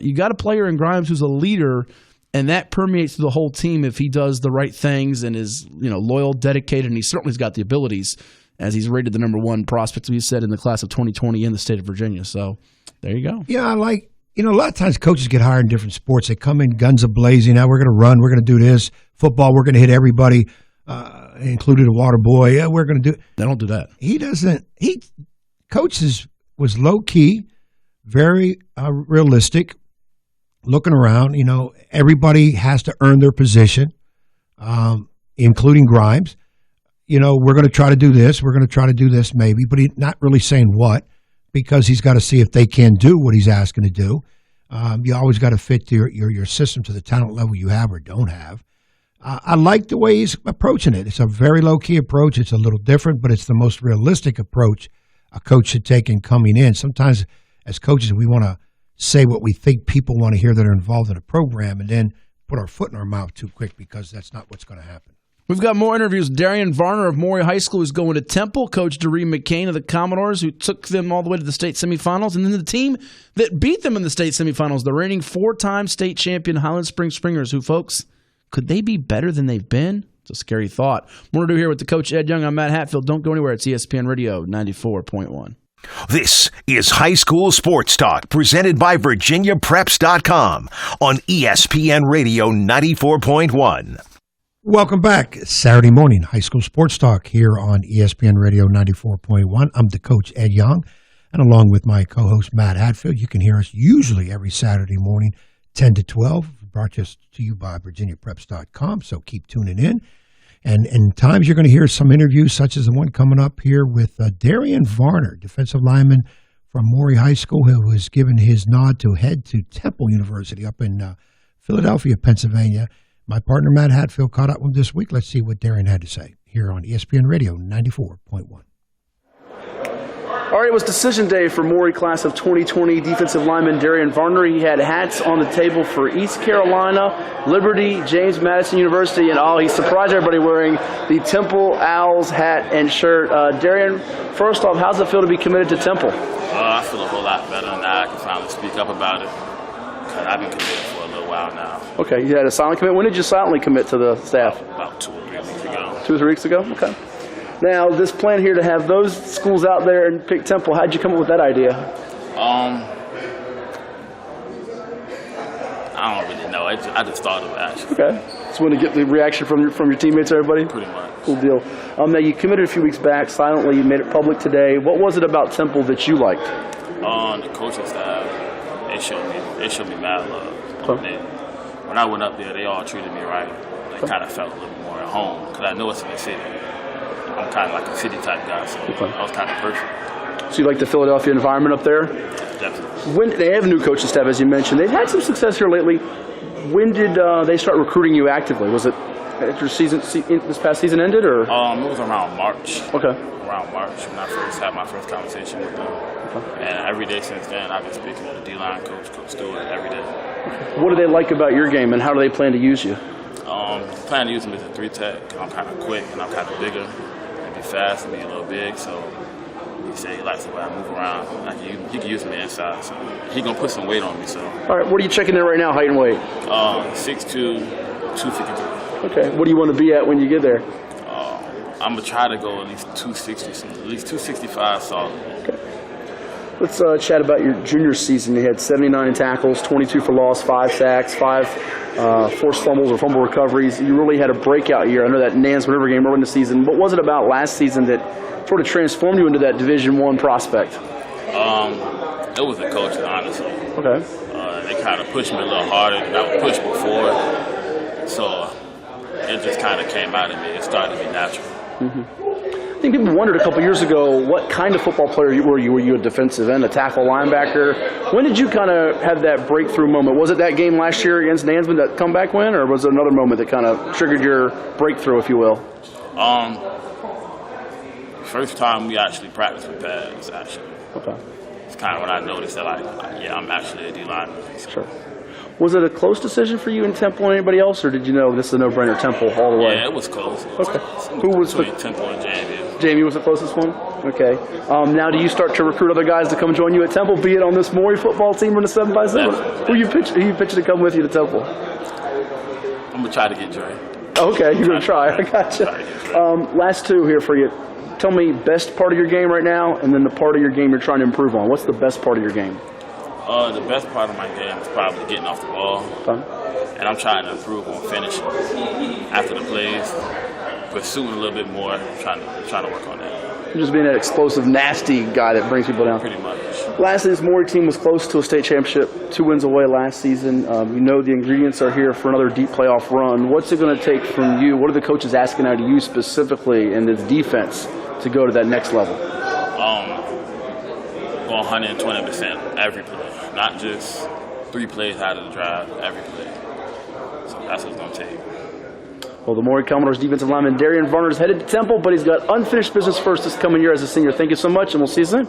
you got a player in Grimes who's a leader, and that permeates through the whole team if he does the right things and is loyal, dedicated, and he certainly's got the abilities, as he's rated the number one prospect, we said, in the class of 2020 in the state of Virginia. So there you go. Yeah, a lot of times coaches get hired in different sports. They come in guns a-blazing. Now we're going to run. We're going to do this. Football, we're going to hit everybody, including the water boy. Yeah, we're going to do. They don't do that. He doesn't. Coaches was low-key, very realistic, looking around. Everybody has to earn their position, including Grimes. We're going to try to do this. We're going to try to do this maybe, but he's not really saying what, because he's got to see if they can do what he's asking to do. You always got to fit your system to the talent level you have or don't have. I like the way he's approaching it. It's a very low-key approach. It's a little different, but it's the most realistic approach a coach should take in coming in. Sometimes as coaches, we want to say what we think people want to hear that are involved in a program and then put our foot in our mouth too quick, because that's not what's going to happen. We've got more interviews. Darian Varner of Maury High School is going to Temple. Coach Doreen McCain of the Commodores, who took them all the way to the state semifinals. And then the team that beat them in the state semifinals, the reigning four-time state champion Highland Springs Springers, who, folks, could they be better than they've been? It's a scary thought. More to do here with the Coach Ed Young. I'm Matt Hatfield. Don't go anywhere. It's ESPN Radio 94.1. This is High School Sports Talk, presented by VirginiaPreps.com on ESPN Radio 94.1. Welcome back. Saturday morning, High School Sports Talk here on ESPN Radio 94.1. I'm the Coach Ed Young, and along with my co-host Matt Hatfield, you can hear us usually every Saturday morning, 10 to 12, brought to you by VirginiaPreps.com, so keep tuning in. And in times you're going to hear some interviews, such as the one coming up here with Darian Varner, defensive lineman from Maury High School, who has given his nod to head to Temple University up in Philadelphia, Pennsylvania. My partner, Matt Hatfield, caught up with him this week. Let's see what Darian had to say here on ESPN Radio 94.1. All right, it was decision day for Maury class of 2020 defensive lineman Darian Varner. He had hats on the table for East Carolina, Liberty, James Madison University, and he surprised everybody wearing the Temple Owls hat and shirt. Darian, first off, how's it feel to be committed to Temple? I feel a whole lot better now. I can finally speak up about it, because I've been committed for a little while now. Okay, you had a silent commit. When did you silently commit to the staff? About 2 or 3 weeks ago. 2 or 3 weeks ago? Okay. Now, this plan here to have those schools out there and pick Temple, how'd you come up with that idea? I don't really know. I just thought of it, actually. Okay. Just want to get the reaction from your teammates, everybody? Pretty much. Cool deal. Now, you committed a few weeks back silently. You made it public today. What was it about Temple that you liked? The coaching staff, they showed me mad love. Okay. When I went up there, they all treated me right. They kind of felt a little more at home, because I know it's in the city. I'm kind of like a city type guy, so I was kind of perfect. So you like the Philadelphia environment up there? Definitely. When they have a new coaching staff, as you mentioned, they've had some success here lately. When did they start recruiting you actively? Was it after this past season ended, or? It was around March. Okay. Around March when I first had my first conversation with them, and every day since then I've been speaking to the D-line coach, Coach Stewart, every day. What do they like about your game, and how do they plan to use you? Plan to use me as a 3-tech. I'm kind of quick and I'm kind of bigger. Fast and be a little big, so he said he likes the way I move around. He can use me inside, so he gonna put some weight on me. So. All right, what are you checking in right now, height and weight? 6'2", 253. Okay, what do you want to be at when you get there? I'm gonna try to go at least 260, at least 265 solid. Okay. Let's chat about your junior season. You had 79 tackles, 22 for loss, 5 sacks, 5 forced fumbles or fumble recoveries. You really had a breakout year. I know that Nance River game early in the season. What was it about last season that sort of transformed you into that Division I prospect? It was the coaching, honestly. Okay. They kind of pushed me a little harder than I would push before. So it just kind of came out of me. It started to be natural. Mm-hmm. I think people wondered a couple years ago what kind of football player were you? Were you a defensive end, a tackle, linebacker? When did you kind of have that breakthrough moment? Was it that game last year against Nansman, that comeback win, or was it another moment that kind of triggered your breakthrough, if you will? First time we actually practiced with pads, actually. Okay. It's kind of when I noticed that, I'm actually a D-lineman. Sure. Was it a close decision for you in Temple and anybody else, or did you know this is a no-brainer, Temple all the way? Yeah, it was close. Okay. Who was between Temple and JB? Jamie was the closest one? Okay. Now do you start to recruit other guys to come join you at Temple, be it on this Maury football team or the 7x7? Who you pitching to come with you to Temple? I'm going to try to get Dre. Okay, you're going to try. I gotcha. Last two here for you. Tell me best part of your game right now, and then the part of your game you're trying to improve on. What's the best part of your game? The best part of my game is probably getting off the ball. And I'm trying to improve on finishing after the plays, pursuing a little bit more, trying to work on that. Just being that explosive, nasty guy that brings people down. Pretty much. Lastly, this Maury team was close to a state championship, 2 wins away last season. You know the ingredients are here for another deep playoff run. What's it going to take from you? What are the coaches asking out of you specifically in this defense to go to that next level? Go 120% every play, not just 3 plays out of the drive, every play. So that's what it's going to take. Well, the Maury Commodores defensive lineman Darian Varner is headed to Temple, but he's got unfinished business first this coming year as a senior. Thank you so much, and we'll see you soon.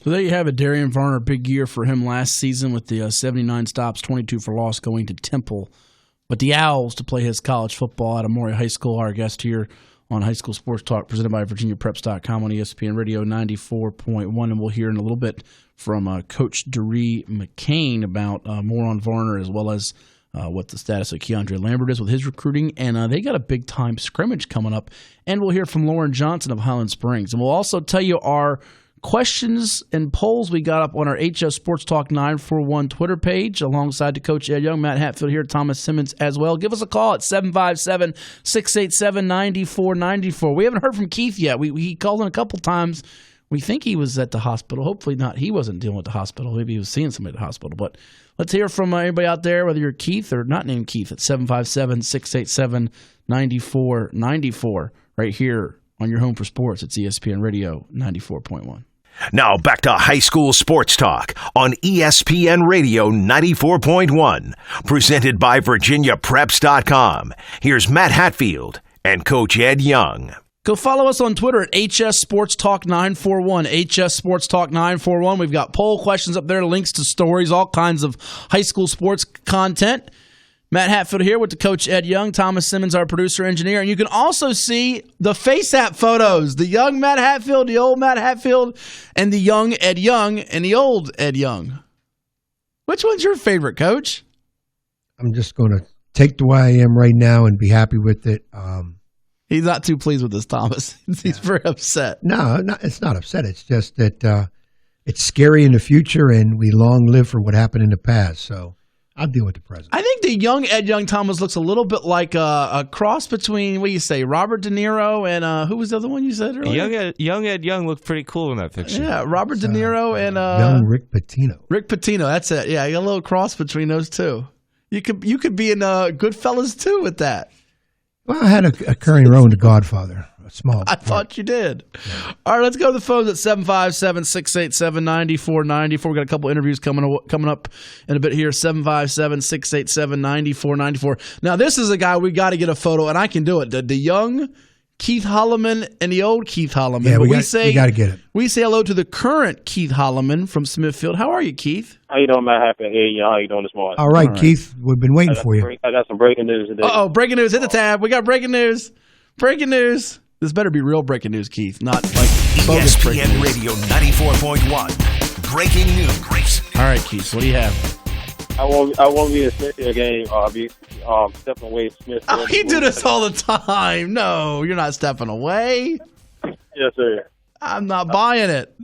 So there you have it, Darian Varner, big year for him last season with the 79 stops, 22 for loss going to Temple. But the Owls to play his college football out of Maury High School, our guest here on High School Sports Talk, presented by VirginiaPreps.com on ESPN Radio 94.1. And we'll hear in a little bit from Coach Doree McCain about more on Varner, as well as what the status of Keandre Lambert is with his recruiting. And they got a big-time scrimmage coming up. And we'll hear from Lauren Johnson of Highland Springs. And we'll also tell you our questions and polls we got up on our HS Sports Talk 941 Twitter page alongside the Coach Ed Young, Matt Hatfield here, Thomas Simmons as well. Give us a call at 757-687-9494. We haven't heard from Keith yet. He called in a couple times. We think he was at the hospital. Hopefully not. He wasn't dealing with the hospital. Maybe he was seeing somebody at the hospital. But let's hear from anybody out there, whether you're Keith or not named Keith, at 757-687-9494 right here on your home for sports. It's ESPN Radio 94.1. Now back to High School Sports Talk on ESPN Radio 94.1, presented by VirginiaPreps.com. Here's Matt Hatfield and Coach Ed Young. Go follow us on Twitter at HS Sports Talk 941. HS Sports Talk 941. We've got poll questions up there, links to stories, all kinds of high school sports content. Matt Hatfield here with the Coach Ed Young, Thomas Simmons, our producer engineer. And you can also see the FaceApp photos, the young Matt Hatfield, the old Matt Hatfield, and the young Ed Young and the old Ed Young. Which one's your favorite, Coach? I'm just going to take the way I am right now and be happy with it. He's not too pleased with this, Thomas. He's very upset. No, it's not upset. It's just that it's scary in the future, and we long live for what happened in the past. So I'll deal with the present. I think the young Ed Young, Thomas, looks a little bit like a cross between, what do you say, Robert De Niro and who was the other one you said earlier? Young Ed Young looked pretty cool in that picture. Yeah, Robert De Niro and young Rick Pitino. Rick Pitino, that's it. Yeah, you got a little cross between those two. You could be in Goodfellas too with that. Well, I had a current role in The Godfather. I thought you did. Yeah. All right, let's go to the phones at 757-687-9494. We got a couple interviews coming up in a bit here. 757-687-9494. Now, this is a guy we got to get a photo, and I can do it. The young Keith Holloman and the old Keith Holloman. Yeah, we got to get it. We say hello to the current Keith Holloman from Smithfield. How are you, Keith? How you doing, Matt? Happy to hear you. How you doing this morning? All right, Keith. We've been waiting for you. I got some breaking news today. Uh-oh, breaking news. Hit the tab. We got breaking news. Breaking news. This better be real breaking news, Keith, not like bogus breaking news. ESPN Radio 94.1. Breaking news. All right, Keith, what do you have? I won't be in Smithfield game. I'll be stepping away from Smithfield. Oh, you do this all the time. No, you're not stepping away. Yes, sir. I'm not buying it.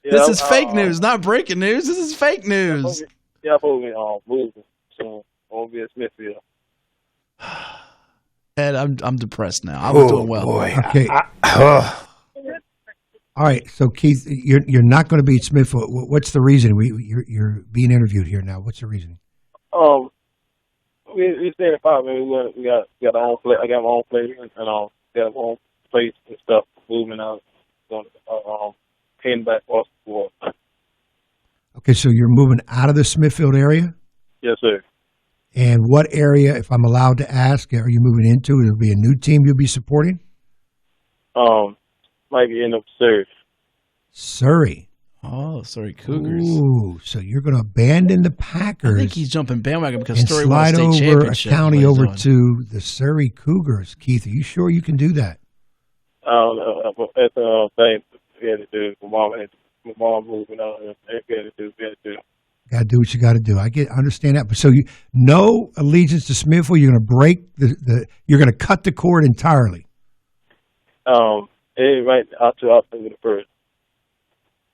Yeah, this is fake news, not breaking news. This is fake news. Yeah, I'm moving soon. I won't be in Smithfield. Ed, I'm depressed now. I was doing well. Boy. Okay. All right. So, Keith, you're not going to be at Smithfield. What's the reason? You're being interviewed here now. What's the reason? We stay at 5. We got our own place. I got my own place, and got my own place and stuff. Moving out, heading back off the board. Okay, so you're moving out of the Smithfield area? Yes, sir. And what area, if I'm allowed to ask, are you moving into? Will there be a new team you'll be supporting? Might be in Surrey. Surrey. Oh, Surrey Cougars. Ooh, so you're going to abandon the Packers. I think he's jumping bandwagon because and Surrey won a slide state over a championship. county over to the Surrey Cougars. Keith, are you sure you can do that? I don't know. That's the thing we had to do. My mom moving on. We had to do. Got to do what you got to do. I understand that. But so no allegiance to Smithville. You're going to break you're going to cut the cord entirely. Right out to the first.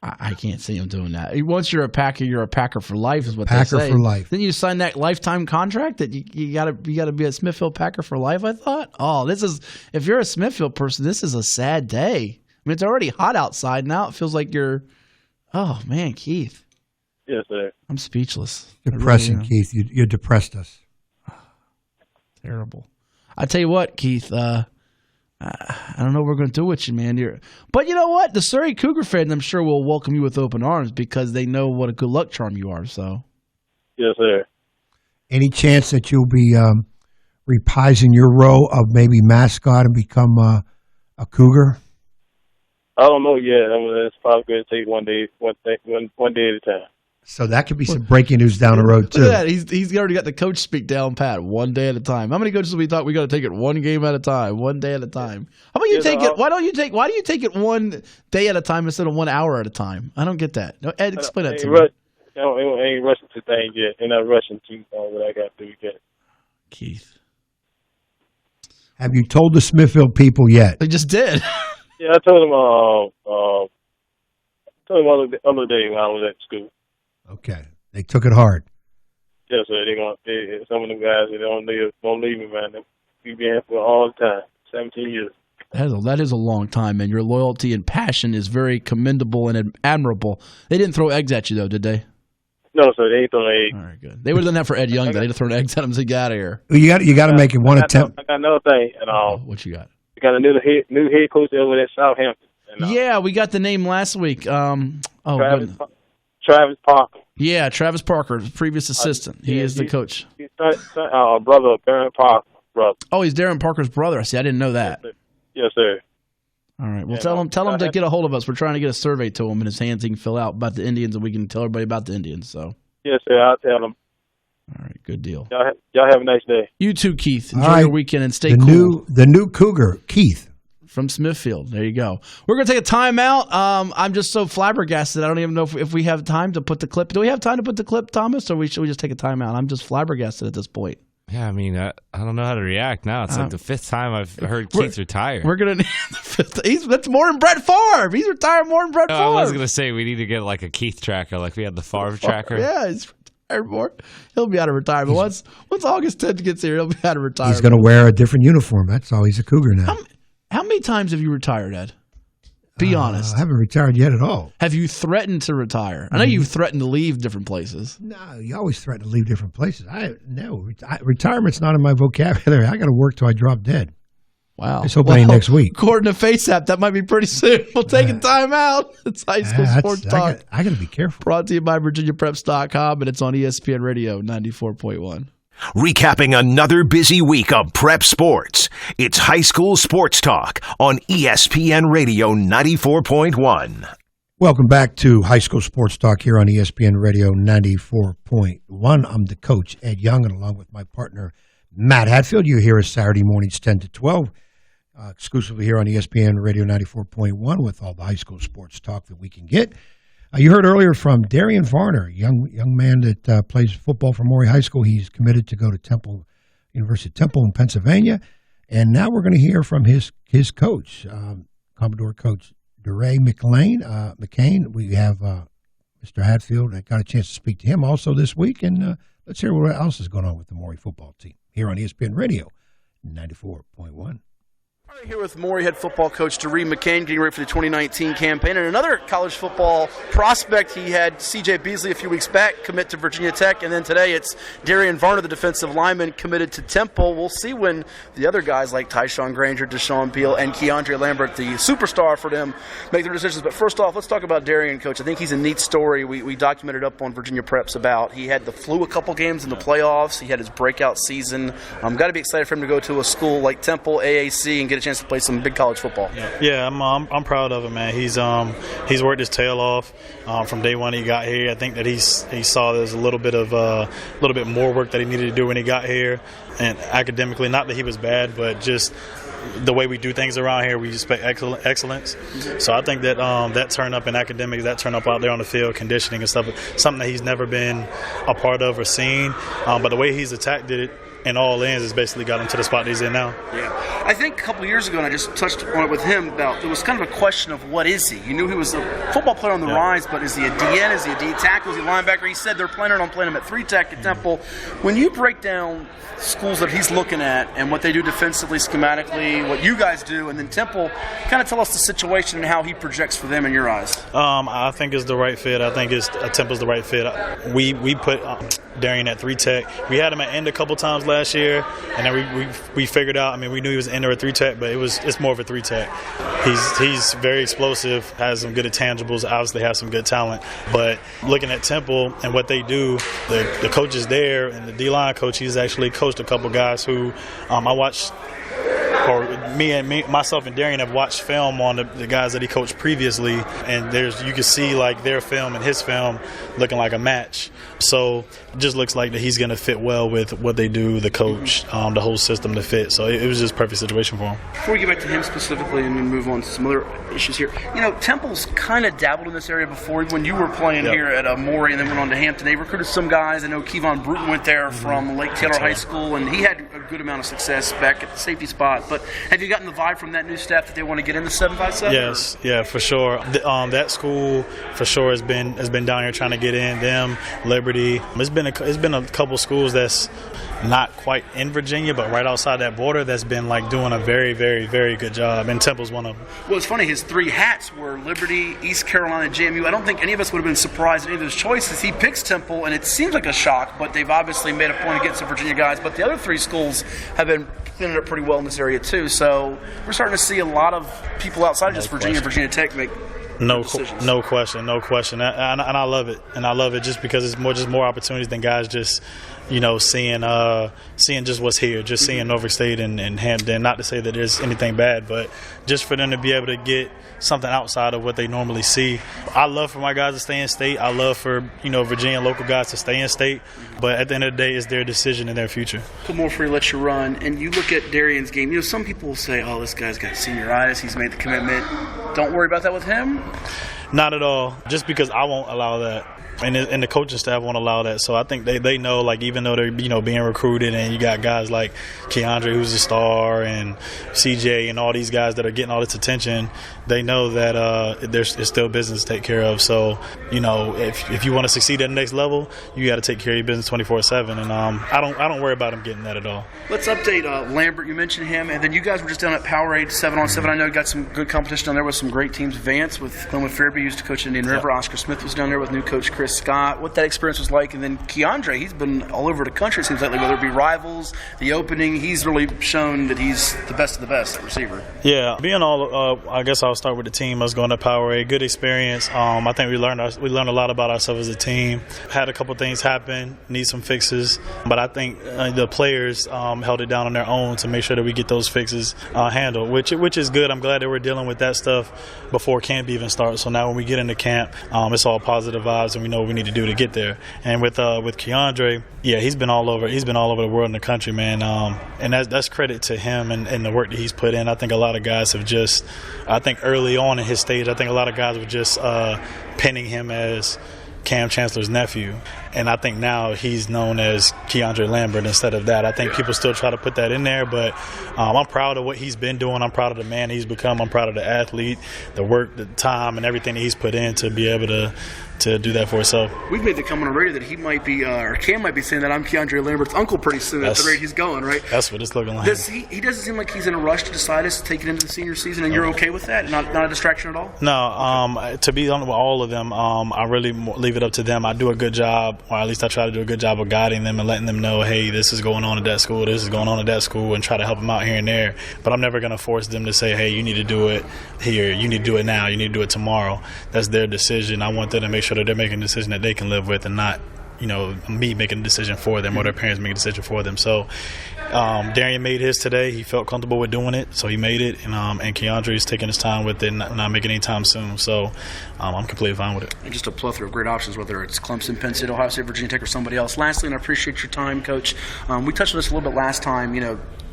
I can't see him doing that. Once you're a Packer for life, is what Packer they say. for life. Then you sign that lifetime contract that you got to be a Smithfield Packer for life. I thought. Oh, if you're a Smithfield person, this is a sad day. I mean, it's already hot outside now. It feels like you're. Oh man, Keith. Yes, sir. I'm speechless. Depressing, really, Keith. You depressed us. Terrible. I tell you what, Keith. I don't know what we're going to do with you, man. But you know what? The Surrey Cougar fans, I'm sure, will welcome you with open arms because they know what a good luck charm you are. So, yes, sir. Any chance that you'll be reprising your role of maybe mascot and become a Cougar? I don't know yet. I mean, it's probably going to take one day at a time. So that could be some breaking news down the road too. Look at that. He's already got the coach speak down pat. One day at a time. How many coaches have we thought we got to take it one game at a time, one day at a time? How about you take it? Why do you take it one day at a time instead of 1 hour at a time? I don't get that. No, Ed, explain that to me. I ain't rushing to things yet. Ain't not rushing to what I got to do yet. Keith, have you told the Smithfield people yet? They just did. Yeah, I told them. The other day when I was at school. Okay, they took it hard. Yes, sir. Some of them guys they don't leave me, man. We been here for all the time, 17 years. That is a long time, and your loyalty and passion is very commendable and admirable. They didn't throw eggs at you, though, did they? No, sir. They ain't throwing eggs. All right, good. They would have done that for Ed Young. They'd have thrown eggs at him and said, "Get out of here." You got to make it one attempt. I got another thing. And, what you got? We got a new head coach over at Southampton. And, yeah, we got the name last week. Travis Parker. Yeah, Travis Parker, previous assistant. He is the coach. He's brother of Darren Parker. Brother. Oh, he's Darren Parker's brother. See, I didn't know that. Yes, sir. All right. Well, tell him to get a hold of us. We're trying to get a survey to him in his hands he can fill out about the Indians, and we can tell everybody about the Indians. So. Yes, sir. I'll tell him. All right. Good deal. Y'all have a nice day. You too, Keith. Enjoy your weekend and stay cool. The new Cougar, Keith. From Smithfield. There you go. We're going to take a timeout. I'm just so flabbergasted. I don't even know if we have time to put the clip. Do we have time to put the clip, Thomas, or should we just take a timeout? I'm just flabbergasted at this point. Yeah, I mean, I don't know how to react now. It's like the fifth time I've heard Keith retire. We're going to need the fifth. That's more than Brett Favre. He's retired more than Brett Favre. I was going to say we need to get like a Keith tracker, like we had the Favre tracker. Yeah, he's retired more. He'll be out of retirement. Once August 10th gets here, he'll be out of retirement. He's going to wear a different uniform. That's all. He's a Cougar now. How many times have you retired, Ed? Be honest. I haven't retired yet at all. Have you threatened to retire? I know you've threatened to leave different places. No, you always threaten to leave different places. Retirement's not in my vocabulary. I got to work till I drop dead. Wow. Let's hope it ain't next week. According to FaceApp, that might be pretty soon. We'll take a time out. It's High School Sports Talk. I got to be careful. Brought to you by VirginiaPreps.com, and it's on ESPN Radio 94.1. Recapping another busy week of prep sports, it's High School Sports Talk on ESPN Radio 94.1. Welcome back to High School Sports Talk here on ESPN Radio 94.1. I'm the coach, Ed Young, and along with my partner, Matt Hatfield. You hear us Saturday mornings 10 to 12, exclusively here on ESPN Radio 94.1 with all the high school sports talk that we can get. You heard earlier from Darian Varner, young man that plays football for Maury High School. He's committed to go to University of Temple in Pennsylvania. And now we're going to hear from his coach, Commodore Coach DeRay McCain. We have Mr. Hatfield. I got a chance to speak to him also this week. And let's hear what else is going on with the Maury football team here on ESPN Radio 94.1. All right, here with Maury head football coach DeRay McCain, getting ready for the 2019 campaign. And another college football prospect, he had C.J. Beasley a few weeks back commit to Virginia Tech. And then today it's Darian Varner, the defensive lineman, committed to Temple. We'll see when the other guys like Tyshawn Granger, Deshaun Beal, and Keandre Lambert, the superstar for them, make their decisions. But first off, let's talk about Darian, Coach. I think he's a neat story. We documented up on Virginia Preps about he had the flu a couple games in the playoffs. He had his breakout season. Got to be excited for him to go to a school like Temple, AAC, and get a chance to play some big college football. Yeah, I'm proud of him, man. He's worked his tail off from day one he got here. I think that he saw there's a little bit more work that he needed to do when he got here, and academically, not that he was bad, but just the way we do things around here, we expect excellence. So I think that that turn up in academics, that turn up out there on the field, conditioning and stuff, something that he's never been a part of or seen. But the way he's attacked it in all ends has basically got him to the spot that he's in now. Yeah. I think a couple of years ago, and I just touched on it with him, about there was kind of a question of what is he? You knew he was a football player on the rise, but is he a DN? Is he a D tackle? Is he a linebacker? He said they're planning on playing him at 3-tech at Temple. When you break down schools that he's looking at and what they do defensively, schematically, what you guys do, and then Temple, kind of tell us the situation and how he projects for them in your eyes. I think it's the right fit. I think Temple's the right fit. We put Darian at 3-tech. We had him at end a couple times last year, and then we figured out. I mean, we knew he was end or a 3-tech, but it's more of a 3-tech. He's very explosive, has some good intangibles, obviously has some good talent. But looking at Temple and what they do, the coaches there and the D-line coach, he's actually coached a couple guys who I watched. Or myself and Darian have watched film on the guys that he coached previously, and you can see like their film and his film looking like a match. So it just looks like that he's going to fit well with what they do, the coach, the whole system to fit. So it was just a perfect situation for him. Before we get back to him specifically and then move on to some other issues here, Temple's kind of dabbled in this area before. When you were playing here at Maury and then went on to Hampton, they recruited some guys. I know Kevon Bruton went there from Lake Taylor High School, and he had a good amount of success back at the safety spot. But have you gotten the vibe from that new staff that they want to get in the 757? Yes, yeah, for sure. That school for sure has been down here trying to get in. Them, Liberty. It's been a couple schools that's not quite in Virginia, but right outside that border that's been like doing a very, very, very good job. And Temple's one of them. Well, it's funny. His 3 hats were Liberty, East Carolina, JMU. I don't think any of us would have been surprised at any of those choices. He picks Temple, and it seems like a shock, but they've obviously made a point against the Virginia guys. But the other 3 schools have been cleaning up pretty well in this area too. So we're starting to see a lot of people outside of just Virginia, Virginia Tech make no question. And I love it. And I love it just because it's more opportunities than guys just seeing just what's here, just seeing Norfolk State and Hampton. Not to say that there's anything bad, but just for them to be able to get something outside of what they normally see. I love for my guys to stay in state. I love for Virginia local guys to stay in state. But at the end of the day, it's their decision and their future. Couple more before he lets you run. And you look at Darian's game. Some people will say, "Oh, this guy's got senioritis. He's made the commitment." Don't worry about that with him. Not at all. Just because I won't allow that. And the coaching staff won't allow that. So I think they know, like, even though they're being recruited, and you got guys like Keandre, who's a star, and CJ, and all these guys that are getting all this attention, they know that there's still business to take care of. So if you want to succeed at the next level, you got to take care of your business 24/7. And I don't worry about him getting that at all. Let's update Lambert. You mentioned him, and then you guys were just down at Powerade 7-on-7. I know you got some good competition down there with some great teams. Vance with Glenwood Fairview used to coach Indian River. Oscar Smith was down there with new coach Chris Scott. What that experience was like, and then Keandre, he's been all over the country, it seems lately, whether it be Rivals, the opening. He's really shown that he's the best of the best at receiver. Yeah, being I guess I'll start with the team. Us going to Powerade, good experience. I think we learned a lot about ourselves as a team. Had a couple things happen, need some fixes, but I think the players held it down on their own to make sure that we get those fixes handled, which is good. I'm glad that we're dealing with that stuff before camp even starts. So now when we get into camp, it's all positive vibes, and we know what we need to do to get there. And with Keandre, yeah, he's been all over the world and the country, man. And that's credit to him and the work that he's put in. I think a lot of guys early on in his stage, I think a lot of guys were just pinning him as Cam Chancellor's nephew. And I think now he's known as Keandre Lambert instead of that. I think people still try to put that in there, but I'm proud of what he's been doing. I'm proud of the man he's become. I'm proud of the athlete, the work, the time, and everything that he's put in to be able to do that for himself. We've made the comment already that he might be, or Cam might be saying that I'm Keandre Lambert's uncle pretty soon at the rate he's going, right? That's what it's looking like. He doesn't seem like he's in a rush to decide us to take it into the senior season, and you're okay with that? Not a distraction at all? No, to be honest with all of them, I really leave it up to them. I do a good job, or at least I try to do a good job of guiding them and letting them know, hey, this is going on at that school, this is going on at that school, and try to help them out here and there. But I'm never going to force them to say, hey, you need to do it here, you need to do it now, you need to do it tomorrow. That's their decision. I want them to make sure that they're making a decision that they can live with, and not me making a decision for them or their parents making a decision for them. So Darian made his today. He felt comfortable with doing it, so he made it. And Keandre's taking his time with it, not making any time soon. So I'm completely fine with it. And just a plethora of great options, whether it's Clemson, Penn State, Ohio State, Virginia Tech, or somebody else. Lastly, and I appreciate your time, Coach. We touched on this a little bit last time.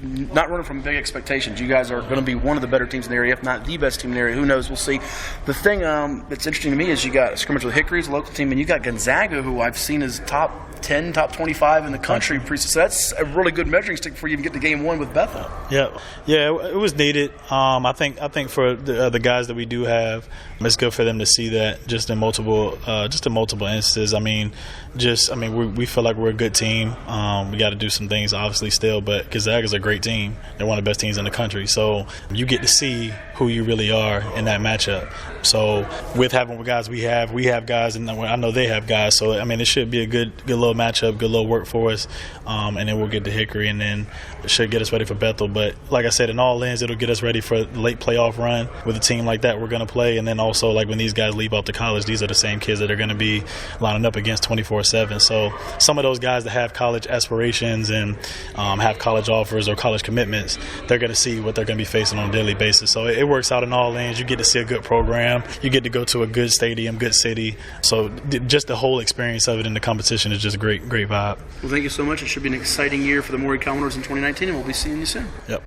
Not running from big expectations. You guys are going to be one of the better teams in the area, if not the best team in the area. Who knows? We'll see. The thing that's interesting to me is you got a scrimmage with Hickory's a local team, and you got Gonzaga, who I've seen as top 10, top 25 in the country. So that's a really good measuring stick before you even get to game one with Bethel. Yeah, it was needed. I think for the guys that we do have, it's good for them to see that just in multiple instances. We feel like we're a good team. We got to do some things obviously still, but Gonzaga's a great team. They're one of the best teams in the country. So you get to see who you really are in that matchup. So with having the guys we have guys, and I know they have guys. So it should be a good little matchup, good little work for us, and then we'll get to Hickory, and then it should get us ready for Bethel. But like I said, in all ends, it'll get us ready for the late playoff run with a team like that we're going to play. And then also, like when these guys leave off to college, these are the same kids that are going to be lining up against 24/7. So some of those guys that have college aspirations and have college offers or college commitments, they're going to see what they're going to be facing on a daily basis. So it works out in all ends. You get to see a good program. You get to go to a good stadium, good city. So just the whole experience of it in the competition is just great vibe. Well, thank you so much. It should be an exciting year for the Maury Commodores in 2019, and we'll be seeing you soon. Yep.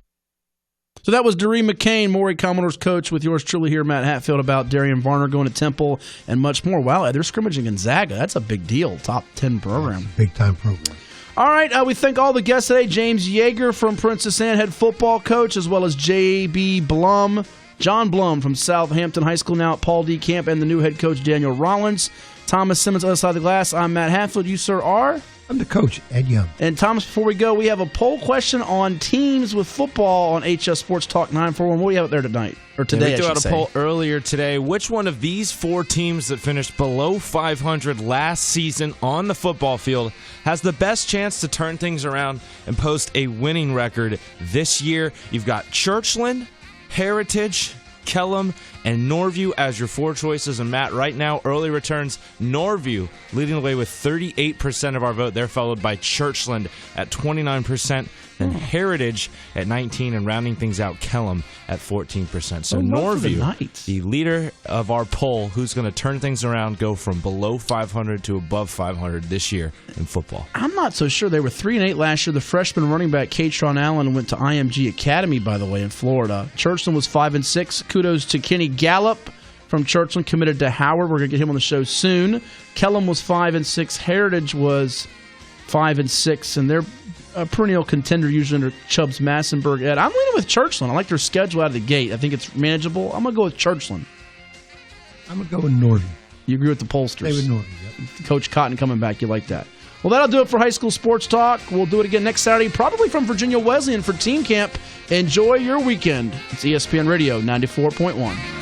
So that was Doreen McCain, Maury Commodores coach, with yours truly here, Matt Hatfield, about Darian Varner going to Temple and much more. Wow, they're scrimmaging Gonzaga. That's a big deal. Top 10 program. Big-time program. All right, we thank all the guests today. James Yeager from Princess Anne, head football coach, as well as JB Blum, John Blum from Southampton High School, now at Paul D. Camp, and the new head coach, Daniel Rollins. Thomas Simmons, other side of the glass. I'm Matt Hatfield. You, sir, are? I'm the coach, Ed Young. And Thomas, before we go, we have a poll question on teams with football on HS Sports Talk 941. What do you have out there tonight? Or today, we threw out a poll earlier today. Which one of these four teams that finished below 500 last season on the football field has the best chance to turn things around and post a winning record this year? You've got Churchland, Heritage, Kellam, and Norview as your four choices. And Matt, right now, early returns, Norview leading the way with 38% of our vote. They're followed by Churchland at 29%, then Heritage at 19%, and rounding things out, Kellam at 14%. So Norview, the leader of our poll, who's going to turn things around, go from below 500 to above 500 this year in football. I'm not so sure. They were 3-8 last year. The freshman running back, Katron Allen, went to IMG Academy, by the way, in Florida. Churchland was 5-6. Kudos to Kenny Gallup from Churchland, committed to Howard. We're going to get him on the show soon. Kellam was 5-6. Heritage was 5-6, and they're a perennial contender usually under Chubbs Massenburg. Ed, I'm leaning with Churchland. I like their schedule out of the gate. I think it's manageable. I'm going to go with Churchland. I'm going to go with Norview. You agree with the pollsters? Stay with Norview, yep. Coach Cotton coming back. You like that. Well, that'll do it for High School Sports Talk. We'll do it again next Saturday, probably from Virginia Wesleyan for Team Camp. Enjoy your weekend. It's ESPN Radio 94.1.